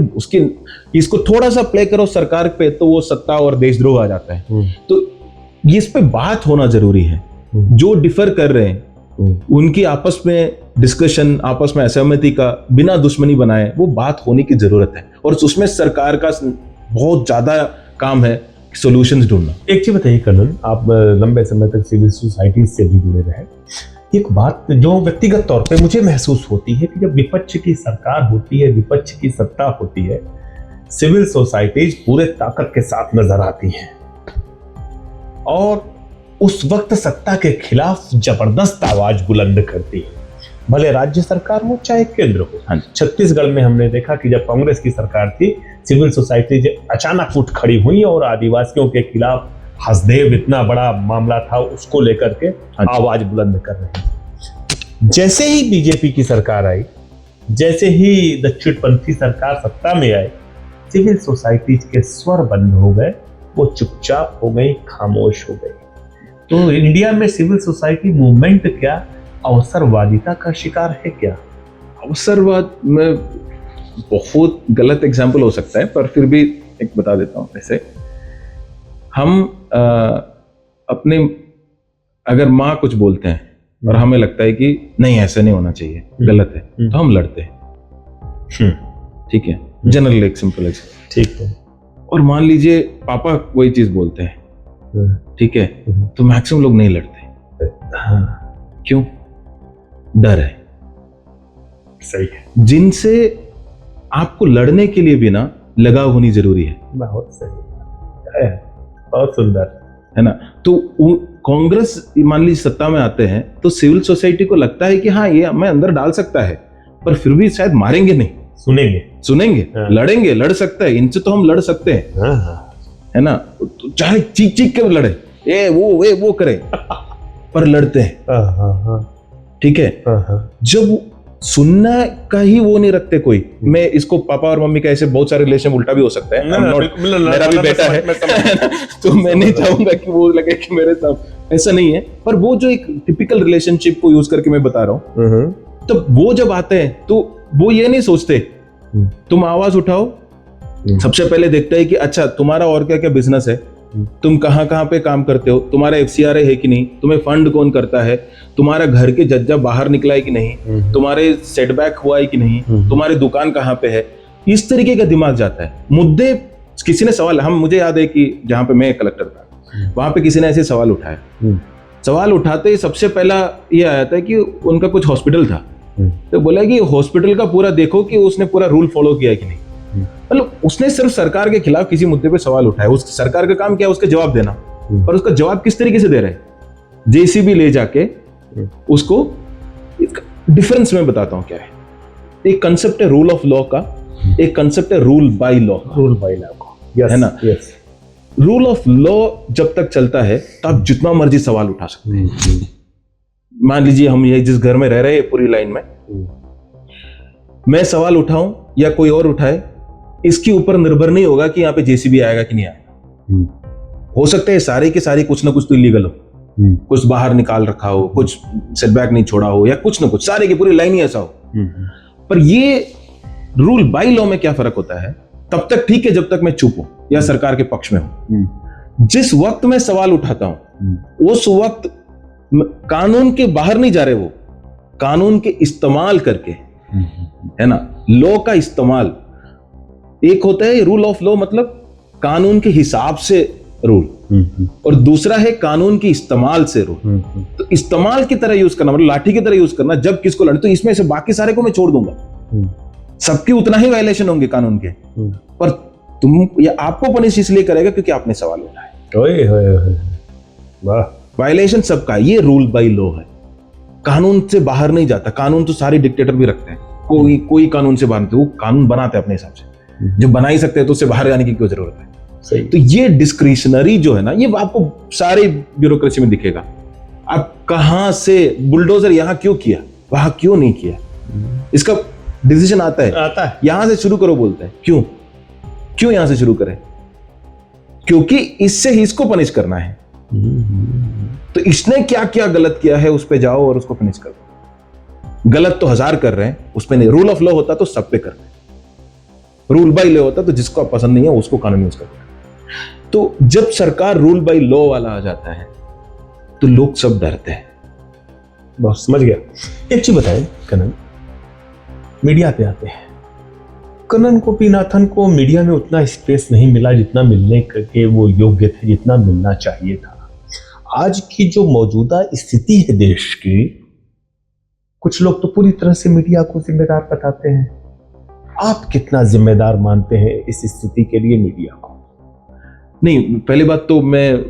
इसको थोड़ा सा प्ले करो सरकार पे, तो वो सत्ता और देशद्रोह आ जाता है। तो इस पे बात होना जरूरी है। जो डिफर कर रहे हैं उनकी आपस में डिस्कशन, आपस में असहमति का बिना दुश्मनी बनाए वो बात होने की जरूरत है, और उसमें सरकार का बहुत ज्यादा काम है सॉल्यूशंस ढूंढना। एक चीज बताइए कर्नल, आप लंबे समय तक सिविल सोसाइटी से भी जुड़े रहे। एक बात जो व्यक्तिगत तौर पे मुझे महसूस होती है कि जब विपक्ष की सरकार होती है, विपक्ष की सत्ता होती है, सिविल सोसाइटीज पूरे ताकत के साथ नजर आती हैं और उस वक्त सत्ता के खिलाफ जबरदस्त आवाज बुलंद करती है, भले राज्य सरकार हो चाहे केंद्र हो। छत्तीसगढ़ में हमने देखा कि जब कांग्रेस की सरकार थी, सिविल सोसाइटी अचानक उठ खड़ी हुई और आदिवासियों के खिलाफ हसदेव इतना बड़ा मामला था, उसको लेकर के आवाज बुलंद कर रहे हैं। जैसे ही बीजेपी की सरकार आई, जैसे ही दक्षिणपंथी सरकार सत्ता में आई, सिविल सोसाइटी के स्वर बंद हो गए, वो चुपचाप हो गई, खामोश हो गई। तो इंडिया में सिविल सोसाइटी मूवमेंट क्या अवसरवादिता का शिकार है क्या? अवसरवाद में बहुत गलत एग्जाम्पल हो सकता है, पर फिर भी एक बता देता हूं। ऐसे हम अपने अगर माँ कुछ बोलते हैं और हमें लगता है कि नहीं ऐसे नहीं होना चाहिए, गलत है, तो हम लड़ते हैं। ठीक है, जनरल एक सिंपल एग्जाम्पल। ठीक है। और मान लीजिए पापा वही चीज बोलते हैं, ठीक है, तो मैक्सिमम लोग नहीं लड़ते। क्यों? डर है। सही है। जिनसे आपको लड़ने के लिए भी ना लगाव होनी जरूरी है। बहुत सही है, बहुत सुंदर है ना। तो कांग्रेस मान लीजिए सत्ता में आते हैं, तो सिविल सोसाइटी को लगता है कि हाँ ये मैं अंदर डाल सकता है, पर फिर भी शायद मारेंगे नहीं, सुनेंगे, लड़ेंगे, लड़ सकता है, इनसे तो हम लड़ सकते हैं, है ना। तो चाहे चीख चीख के लड़े, ये वो करे, पर लड़ते हैं। ठीक है। जब सुनना का ही वो नहीं रखते कोई, मैं इसको पापा और मम्मी का ऐसे बहुत सारे रिलेशन उल्टा भी हो सकता है। मेरा भी बेटा है तो मैं नहीं चाहूंगा कि वो लगे कि मेरे साथ ऐसा नहीं है, पर वो जो एक टिपिकल रिलेशनशिप को यूज करके मैं बता रहा हूँ, तो वो जब आते हैं तो वो ये नहीं सोचते तुम आवाज उठाओ, सबसे पहले देखते हैं कि अच्छा तुम्हारा और क्या क्या बिजनेस है, तुम कहाँ कहाँ पे काम करते हो, तुम्हारा FCRA है कि नहीं, तुम्हें फंड कौन करता है, तुम्हारा घर के जज्जा बाहर निकला है कि नहीं, तुम्हारे सेटबैक हुआ है कि नहीं, तुम्हारी दुकान कहाँ पे है, इस तरीके का दिमाग जाता है। मुद्दे किसी ने सवाल, मुझे याद है कि जहाँ पे मैं कलेक्टर था वहां पे किसी ने ऐसे सवाल उठाया, सवाल उठाते ही सबसे पहला ये आया था कि उनका कुछ हॉस्पिटल था, तो बोला कि हॉस्पिटल का पूरा देखो कि उसने पूरा रूल फॉलो किया कि नहीं। मतलब उसने सिर्फ सरकार के खिलाफ किसी मुद्दे पे सवाल उठाया, उस सरकार का काम क्या है, उसका जवाब देना, और उसका जवाब किस तरीके से दे रहे हैं, JCB ले जाके उसको। डिफरेंस मैं बताता हूं क्या है। एक कंसेप्ट है रूल ऑफ लॉ का, एक कंसेप्ट है रूल बाय लॉ का, है ना। रूल ऑफ लॉ जब तक चलता है तो आप जितना मर्जी सवाल उठा सकते हैं। मान लीजिए हम ये जिस घर में रह रहे हैं पूरी लाइन में, मैं सवाल उठाऊं या कोई और उठाए, इसके ऊपर निर्भर नहीं होगा कि यहाँ पे JCB आएगा कि नहीं आएगा। हो सकता है सारे के सारे कुछ ना कुछ तो इलीगल हो, कुछ बाहर निकाल रखा हो, कुछ सेटबैक नहीं छोड़ा हो, या कुछ ना कुछ, सारे की पूरी लाइन ही ऐसा हो। पर ये रूल बाय लॉ में क्या फर्क होता है, तब तक ठीक है जब तक मैं चुप हूं या सरकार के पक्ष में हूं। जिस वक्त मैं सवाल उठाता हूं उस वक्त कानून के बाहर नहीं जा रहे, वो कानून के इस्तेमाल करके, है ना, लॉ का इस्तेमाल। एक होता है रूल ऑफ लॉ, मतलब कानून के हिसाब से रूल, और दूसरा है कानून के इस्तेमाल से रूल। तो इस्तेमाल की तरह यूज करना, मतलब लाठी की तरह यूज करना, जब किसको लड़े, तो इसमें से बाकी सारे को मैं छोड़ दूंगा, सबके उतना ही वायलेशन होंगे कानून के, पर तुम या आपको पनिश इसलिए करेगा क्योंकि आपने सवाल उठाया। वायलेशन सबका, ये रूल बाय लॉ है, कानून से बाहर नहीं जाता। कानून तो सारे डिक्टेटर भी रखते हैं, कोई कानून से बाहर नहीं, वो कानून बनाते हैं अपने हिसाब से, जब बना ही सकते हैं तो उससे बाहर आने की क्यों जरूरत है। सही। तो ये डिस्क्रिशनरी जो है ना, ये आपको सारे ब्यूरोक्रेसी में दिखेगा। आप कहां से बुलडोजर यहां क्यों किया, वहां क्यों नहीं किया, इसका डिसीजन आता है यहां से शुरू करो बोलते हैं। क्यों यहां से शुरू करें, क्योंकि इससे ही इसको पनिश करना है। तो इसने क्या क्या गलत किया है उस पे जाओ और उसको पनिश करो। गलत तो 1000 कर रहे हैं, उस पे नहीं। रूल ऑफ लॉ होता तो सब पे कर रहे हैं, रूल बाय लॉ होता तो जिसको आप पसंद नहीं है उसको कानून यूज करते हैं। तो जब सरकार रूल बाय लॉ वाला आ जाता है तो लोग सब डरते हैं। बस समझ गया। एक चीज बताएं कनन, मीडिया पे आते हैं। कनन गोपीनाथन को मीडिया में उतना स्पेस नहीं मिला जितना मिलने के वो योग्य थे, जितना मिलना चाहिए था। आज की जो मौजूदा स्थिति है देश की, कुछ लोग तो पूरी तरह से मीडिया को जिम्मेदार बताते हैं। आप कितना जिम्मेदार मानते हैं इस स्थिति के लिए मीडिया को? नहीं, पहली बात तो मैं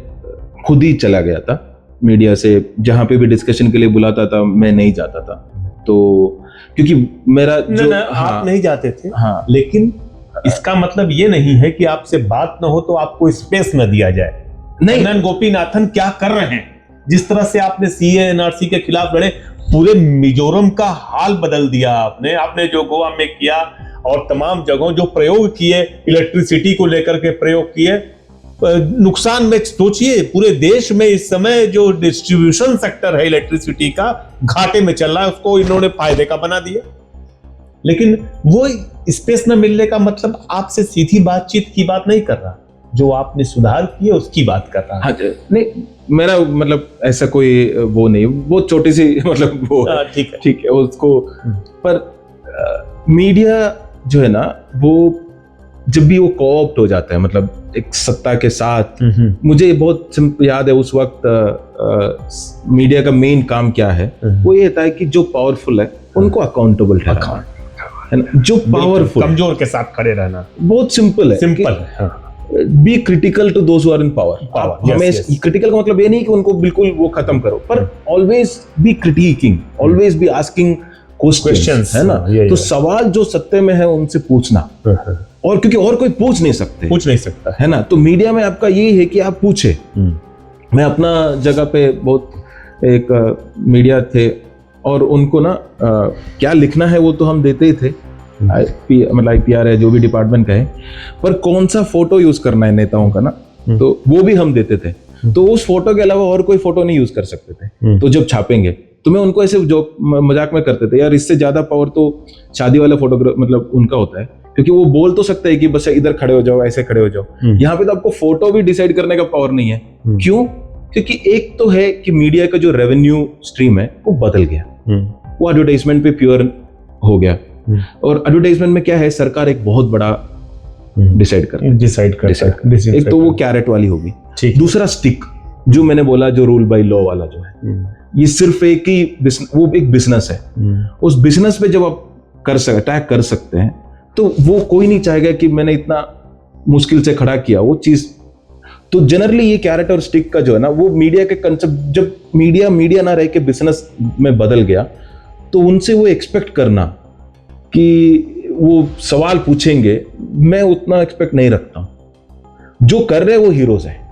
खुद ही चला गया था मीडिया से, जहां पे भी डिस्कशन के लिए बुलाता था मैं नहीं जाता था। तो क्योंकि मेरा जो आप नहीं जाते थे, हाँ, लेकिन इसका मतलब ये नहीं है कि आपसे बात ना हो तो आपको स्पेस न दिया जाए। नहीं, कनन गोपीनाथन क्या कर रहे हैं? जिस तरह से आपने सीए एनआरसी के खिलाफ लड़े, पूरे मिजोरम का हाल बदल दिया आपने जो गोवा में किया और तमाम जगहों जो प्रयोग किए, इलेक्ट्रिसिटी को लेकर के प्रयोग किए, नुकसान में सोचिए पूरे देश में इस समय जो डिस्ट्रीब्यूशन सेक्टर है इलेक्ट्रिसिटी का घाटे में चल रहा है, उसको इन्होंने फायदे का बना दिया। लेकिन वो स्पेस न मिलने का मतलब आपसे सीधी बातचीत की बात नहीं कर रहा, जो आपने सुधार किए उसकी बात कर रहा। हाँ, नहीं, मेरा मतलब ऐसा कोई वो नहीं, वो छोटी सी मतलब वो ठीक है उसको। पर मीडिया जो है ना, वो जब भी वो कोऑप्ट हो जाता है, मतलब एक सत्ता के साथ, मुझे बहुत याद है उस वक्त मीडिया का मेन काम क्या है, वो ये होता है कि जो पावरफुल है उनको अकाउंटेबल ठहराना है ना, जो पावरफुल, कमजोर के साथ खड़े रहना। बहुत सिंपल है। Be critical to those who are in power. हमें क्रिटिकल का मतलब ये नहीं कि उनको बिल्कुल वो खत्म करो, पर always be critiquing, always be asking questions, है ना। तो सवाल जो सत्य में है उनसे पूछना, और क्योंकि और कोई पूछ नहीं सकता, है ना। तो मीडिया में आपका यही है कि आप पूछे। मैं अपना जगह पे बहुत एक मीडिया थे और उनको ना क्या लिखना है वो तो हम देते ही थे, मतलब IPR है जो भी डिपार्टमेंट का है, पर कौन सा फोटो यूज करना है नेताओं का ना, तो वो भी हम देते थे। तो उस फोटो के अलावा और कोई फोटो नहीं यूज कर सकते थे। तो जब छापेंगे तो मैं उनको ऐसे जो मजाक में करते थे, यार इससे ज्यादा पावर तो शादी वाला फोटोग्राफ मतलब उनका होता है, क्योंकि वो बोल तो सकते हैं कि बस इधर खड़े हो जाओ, ऐसे खड़े हो जाओ। यहाँ पे तो आपको फोटो भी डिसाइड करने का पावर नहीं है। क्यों? क्योंकि एक तो है कि मीडिया का जो रेवेन्यू स्ट्रीम है वो बदल गया, वो एडवर्टाइजमेंट पे प्योर हो गया। और एडवर्टाइजमेंट में क्या है, सरकार एक बहुत बड़ा डिसाइड कर एक तो वो कैरेट वाली होगी, दूसरा स्टिक जो मैंने बोला, जो रूल बाय लॉ वाला जो है, ये सिर्फ एक ही वो एक बिजनेस है। उस बिजनेस पे जब आप अटैक कर सकते हैं तो वो कोई नहीं चाहेगा कि मैंने इतना मुश्किल से खड़ा किया वो चीज। तो जनरली ये कैरेट और स्टिक का जो है ना, वो मीडिया के कंसेप्ट, जब मीडिया ना रह के बिजनेस में बदल गया, तो उनसे वो एक्सपेक्ट करना कि वो सवाल पूछेंगे, मैं उतना एक्सपेक्ट नहीं रखता। जो कर रहे वो हीरोज है।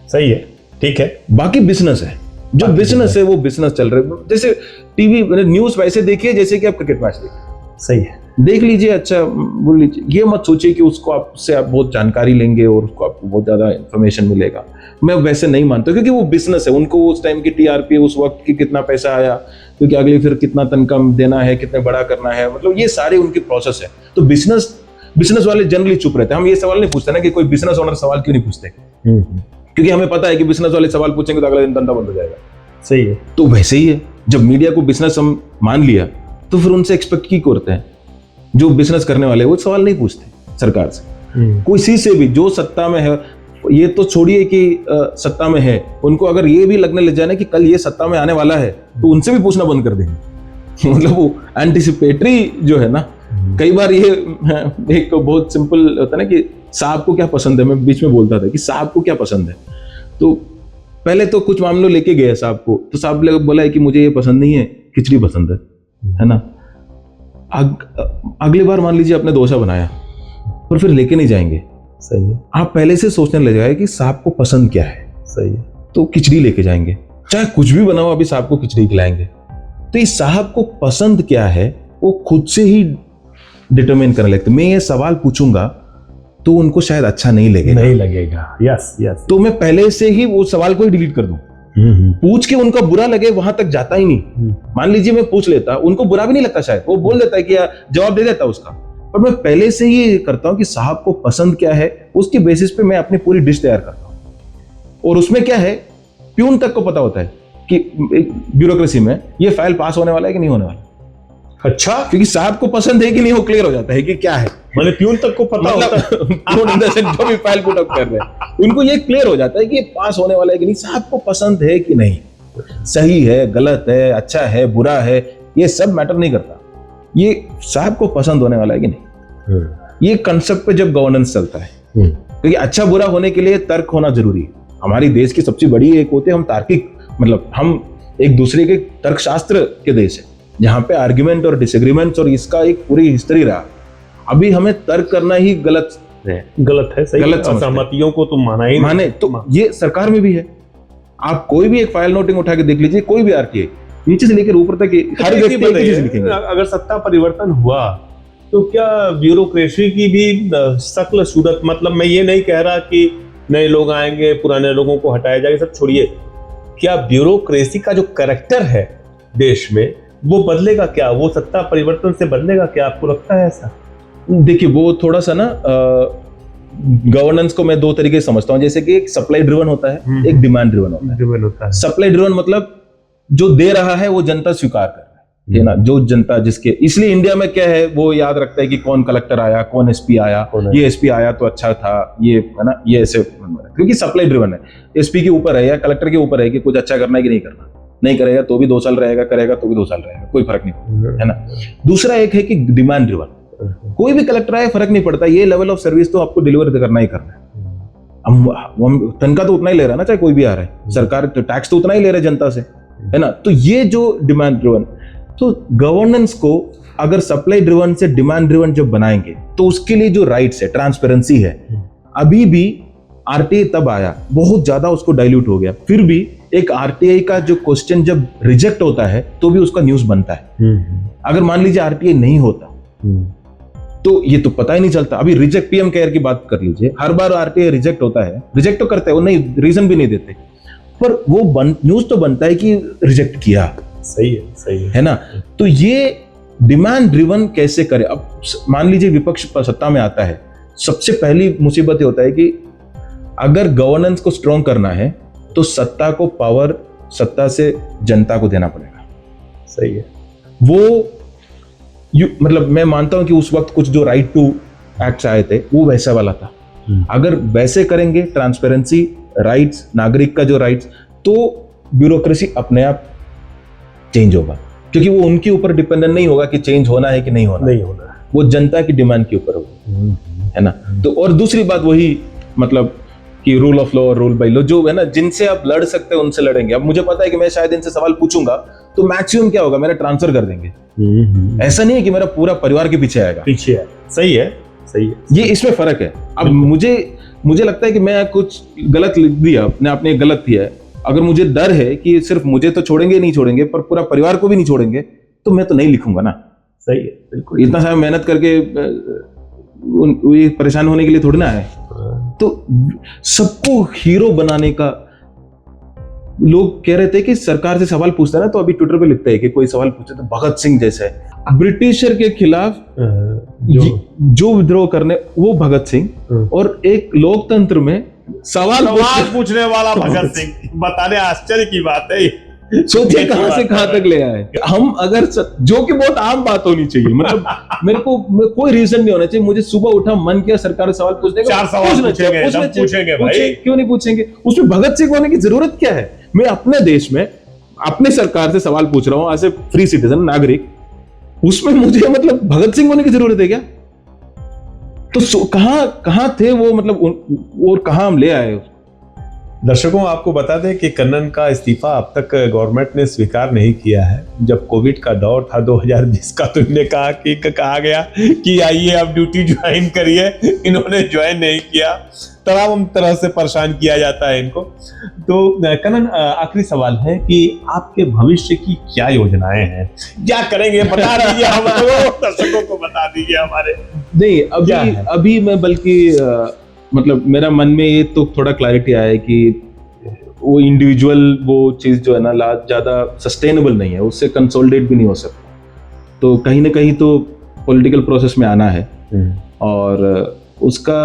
सही है, ठीक है। बाकी बिजनेस है, जो बिजनेस है वो बिजनेस चल रहा है। जैसे टीवी न्यूज वैसे देखिए जैसे कि आप क्रिकेट मैच देखिए, सही है, देख लीजिए, अच्छा बोल लीजिए। ये मत सोचिए कि उसको आपसे आप बहुत जानकारी लेंगे और उसको आपको बहुत ज्यादा इंफॉर्मेशन मिलेगा। मैं वैसे नहीं मानता, क्योंकि वो बिजनेस है। उनको उस टाइम की TRP, उस वक्त की कितना पैसा आया, क्योंकि अगली फिर कितना तनख्वाह देना है, कितने बड़ा करना है, मतलब ये सारे उनकी प्रोसेस है। तो बिजनेस वाले जनरली चुप रहते हैं। हम ये सवाल नहीं पूछते ना कि कोई बिजनेस ओनर सवाल क्यों नहीं पूछते, क्योंकि हमें पता है कि बिजनेस वाले सवाल पूछेंगे तो अगले दिन धंधा बंद हो जाएगा। सही है। तो वैसे ही है, जब मीडिया को बिजनेस हम मान लिया तो फिर उनसे एक्सपेक्ट की करते हैं। जो बिजनेस करने वाले वो सवाल नहीं पूछते सरकार से, किसी से भी जो सत्ता में है। ये तो छोड़िए कि सत्ता में है, उनको अगर ये भी लगने लग जाए ना कि कल ये सत्ता में आने वाला है, तो उनसे भी पूछना बंद कर देंगे। मतलब वो एंटिसिपेटरी जो है ना, कई बार ये एक बहुत सिंपल होता है ना कि साहब को क्या पसंद है। मैं बीच में बोलता था कि साहब को क्या पसंद है, तो पहले तो कुछ मामलों लेके गए साहब को, तो साहब ने बोला है कि मुझे ये पसंद नहीं है, खिचड़ी पसंद है। है ना। अगली बार मान लीजिए आपने डोसा बनाया पर फिर लेके नहीं जाएंगे, सही है। आप पहले से सोचने लग जाएगा कि साहब को पसंद क्या है, सही है। तो खिचड़ी लेके जाएंगे, चाहे कुछ भी बनाओ अभी साहब को खिचड़ी खिलाएंगे। तो इस साहब को पसंद क्या है वो खुद से ही डिटरमाइन करने लगते। मैं ये सवाल पूछूंगा तो उनको शायद अच्छा नहीं लगेगा, यस यस, तो मैं पहले से ही वो सवाल को ही डिलीट कर दूं। पूछ के उनको बुरा लगे वहां तक जाता ही नहीं। मान लीजिए मैं पूछ लेता, उनको बुरा भी नहीं लगता, शायद वो बोल देता है कि जवाब दे देता उसका, पर मैं पहले से ही करता हूं कि साहब को पसंद क्या है, उसकी बेसिस पे मैं अपनी पूरी डिश तैयार करता हूं। और उसमें क्या है, प्यून तक को पता होता है कि ब्यूरोक्रेसी में ये फाइल पास होने वाला है कि नहीं होने वाला। अच्छा, क्योंकि साहब को पसंद है कि नहीं वो क्लियर हो जाता है कि क्या है, मतलब प्यून तक को पता होता है। प्यून इन द सेंस जो भी फाइल पुट अप कर रहे हैं उनको ये क्लियर हो जाता है कि ये पास होने वाला है कि नहीं, साहब को पसंद है कि नहीं, सही है गलत है अच्छा है बुरा है, ये सब मैटर नहीं करता, ये साहब को पसंद होने वाला है कि नहीं। ये कंसेप्ट पे जब गवर्नेंस चलता है, क्योंकि अच्छा बुरा होने के लिए तर्क होना जरूरी है। हमारी देश की सबसे बड़ी एक होते हम तार्किक, मतलब हम एक दूसरे के तर्कशास्त्र के देश है, जहां पे आर्ग्यूमेंट और डिसएग्रीमेंट्स और इसका एक पूरी हिस्ट्री रहा। अभी हमें तर्क करना ही गलत है, सही, गलत सहमतियों को तो माने तो ये सरकार में भी है। आप कोई भी एक फाइल नोटिंग उठा के देख लीजिए, कोई भी आरटीआई नीचे से लेकर ऊपर तक हर व्यक्ति एक चीज लिखेंगे। अगर सत्ता परिवर्तन हुआ तो क्या ब्यूरोक्रेसी की भी शक्ल सूरत, मतलब मैं ये नहीं कह रहा कि नए लोग आएंगे पुराने लोगों को हटाया जाएगा, सब छोड़िए, क्या ब्यूरोक्रेसी का जो कैरेक्टर है देश में वो बदलेगा क्या, वो सत्ता परिवर्तन से बदलेगा क्या, आपको लगता है ऐसा? देखिए वो थोड़ा सा ना गवर्नेंस को मैं दो तरीके से समझता हूं, जैसे कि एक सप्लाई ड्रिवन होता है, एक डिमांड ड्रिवन होता है। सप्लाई ड्रिवन मतलब जो दे रहा है वो जनता स्वीकार कर रहा है ना, जो जनता जिसके, इसलिए इंडिया में क्या है वो याद रखता है कि कौन कलेक्टर आया, कौन एसपी आया, ये एसपी आया तो अच्छा था, ये है ना, ये ऐसे, क्योंकि सप्लाई ड्रिवन है। एसपी के ऊपर है या कलेक्टर के ऊपर है कि कुछ अच्छा करना है कि नहीं करना, नहीं करेगा तो भी 2 साल रहेगा, करेगा तो भी 2 साल रहेगा, कोई फर्क नहीं पड़ता, है ना। दूसरा एक है कि डिमांड ड्रिवन, कोई भी कलेक्टर आए फर्क नहीं पड़ता, ये लेवल ऑफ सर्विस तो आपको डिलीवर करना ही करना है। हम तनख्वाह तो उतना ही ले रहा है ना, चाहे कोई भी आ रहा है, सरकार तो टैक्स तो उतना ही ले रहा है जनता से, है ना। तो ये जो डिमांड ड्रिवन, तो गवर्नेंस को अगर सप्लाई ड्रिवन से डिमांड ड्रिवन जब बनाएंगे तो उसके लिए जो राइट्स है, ट्रांसपेरेंसी है, अभी भी आरटीआई तब आया, बहुत ज्यादा उसको डाइल्यूट हो गया। फिर भी एक आरटीआई का जो क्वेश्चन जब रिजेक्ट होता है तो भी उसका न्यूज बनता है। अगर मान लीजिए आरटीआई नहीं होता तो ये तो पता ही नहीं चलता। अभी रिजेक्ट, पीएम केयर की बात कर लीजिए, हर बार आरटीआई रिजेक्ट होता है, रिजेक्ट तो करते हैं वो, नहीं रीजन भी नहीं देते, पर वो न्यूज तो बनता है कि रिजेक्ट किया। सही है ना। तो ये डिमांड ड्रिवन कैसे करे। अब मान लीजिए विपक्ष सत्ता में आता है, सबसे पहली मुसीबत ये होता है कि अगर गवर्नेंस को स्ट्रॉन्ग करना है तो सत्ता को पावर सत्ता से जनता को देना पड़ेगा। सही है। वो मतलब मैं मानता हूं कि उस वक्त कुछ जो राइट टू एक्ट आए थे वो वैसा वाला था। अगर वैसे करेंगे, ट्रांसपेरेंसी, राइट्स, नागरिक का जो राइट्स, तो ब्यूरोक्रेसी अपने आप चेंज होगा, क्योंकि वो उनके ऊपर डिपेंडेंट नहीं होगा कि चेंज होना है कि नहीं होना, वो जनता की डिमांड के ऊपर होगा, है ना। तो और दूसरी बात वही, मतलब कि रूल ऑफ लॉ और रूल बाय लॉ जो है ना, जिनसे आप लड़ सकते हैं उनसे लड़ेंगे। अब मुझे पता है कि मैं शायद इनसे सवाल पूछूंगा तो मैक्सिमम क्या होगा, मेरा ट्रांसफर कर देंगे। ऐसा नहीं है कि मेरा पूरा परिवार के पीछे आएगा, पीछे है। सही है। ये इसमें फर्क है। अब मुझे लगता है कि मैं कुछ गलत लिख दिया, अपने आपने गलत किया है, अगर मुझे डर है कि सिर्फ मुझे तो छोड़ेंगे नहीं छोड़ेंगे पर पूरा परिवार को भी नहीं छोड़ेंगे, तो मैं तो नहीं लिखूंगा ना। सही है, बिल्कुल। इतना सारा मेहनत करके परेशान होने के लिए थोड़ी ना है। तो सबको हीरो बनाने का, लोग कह रहे थे कि सरकार से सवाल पूछता है ना, तो अभी ट्विटर पे लिखता है कि कोई सवाल पूछे तो भगत सिंह जैसे ब्रिटिशर के खिलाफ जो विद्रोह करने, वो भगत सिंह, और एक लोकतंत्र में सवाल पूछने वाला भगत सिंह। बताने आश्चर्य की बात है। सोचिए कहां से कहां तक ले आए हम। अगर जो कि बहुत आम बात होनी चाहिए, मतलब मेरे को कोई रीजन नहीं होना चाहिए, मुझे सुबह उठा मन किया सरकार से सवाल पूछने का, 4 सवाल पूछेंगे भाई, क्यों नहीं पूछेंगे। उसमें भगत सिंह होने की जरूरत क्या है। मैं अपने देश में अपने सरकार से सवाल पूछ रहा हूं एज ए फ्री सिटीजन, नागरिक, उसमें मुझे मतलब भगत सिंह होने की जरूरत है क्या। तो कहां थे वो, मतलब और कहां हम ले आए। दर्शकों, आपको बता दें कि कन्नन का इस्तीफा अब तक गवर्नमेंट ने स्वीकार नहीं किया है। जब कोविड का दौर था 2020 का, तो इन्हें कहा गया कि आइए आप ड्यूटी ज्वाइन करिए। इन्होंने ज्वाइन नहीं किया, तमाम तरह से परेशान किया जाता है इनको। तो कन्नन, आखिरी सवाल है कि आपके भविष्य की क्या योजनाएं हैं, क्या करेंगे, बता दीजिए हम लोगों, दर्शकों को बता दीजिए हमारे। नहीं, अभी मैं बल्कि मतलब मेरा मन में ये तो थोड़ा क्लैरिटी आया है कि वो इंडिविजुअल वो चीज़ जो है ना ज़्यादा सस्टेनेबल नहीं है, उससे कंसोलिडेट भी नहीं हो सकता। तो कहीं ना कहीं तो पॉलिटिकल प्रोसेस में आना है, और उसका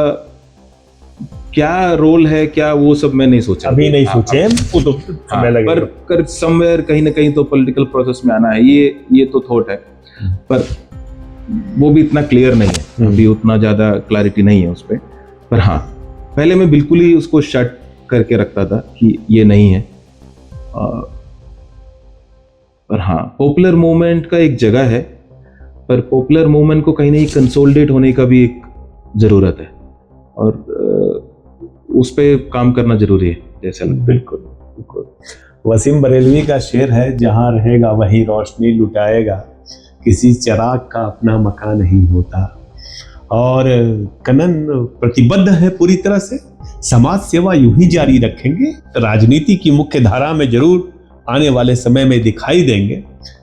क्या रोल है, क्या वो सब मैं नहीं सोचा, अभी नहीं सोचे, वो तो समय लगेगा। पर समवेयर कहीं ना कहीं तो पॉलिटिकल प्रोसेस में आना है, ये तो थॉट है, पर वो भी इतना क्लियर नहीं है, अभी उतना ज़्यादा क्लैरिटी नहीं है उस पर। पर हाँ, पहले मैं बिल्कुल ही उसको शट करके रखता था कि ये नहीं है। पर हाँ, पॉपुलर मूवमेंट का एक जगह है, पर पॉपुलर मूवमेंट को कहीं ना कहीं कंसोलिडेट होने का भी एक ज़रूरत है, और उस पे काम करना जरूरी है, जैसा लगता है। बिल्कुल। वसीम बरेलवी का शेर है, जहाँ रहेगा वहीं रोशनी लुटाएगा, किसी चिराग का अपना मकान नहीं होता। और कन्नन प्रतिबद्ध है पूरी तरह से, समाज सेवा यूं ही जारी रखेंगे, राजनीति की मुख्य धारा में जरूर आने वाले समय में दिखाई देंगे।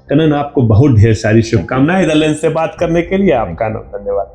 कन्नन, आपको बहुत ढेर सारी शुभकामनाएं। नेदरलैंड से बात करने के लिए आपका धन्यवाद।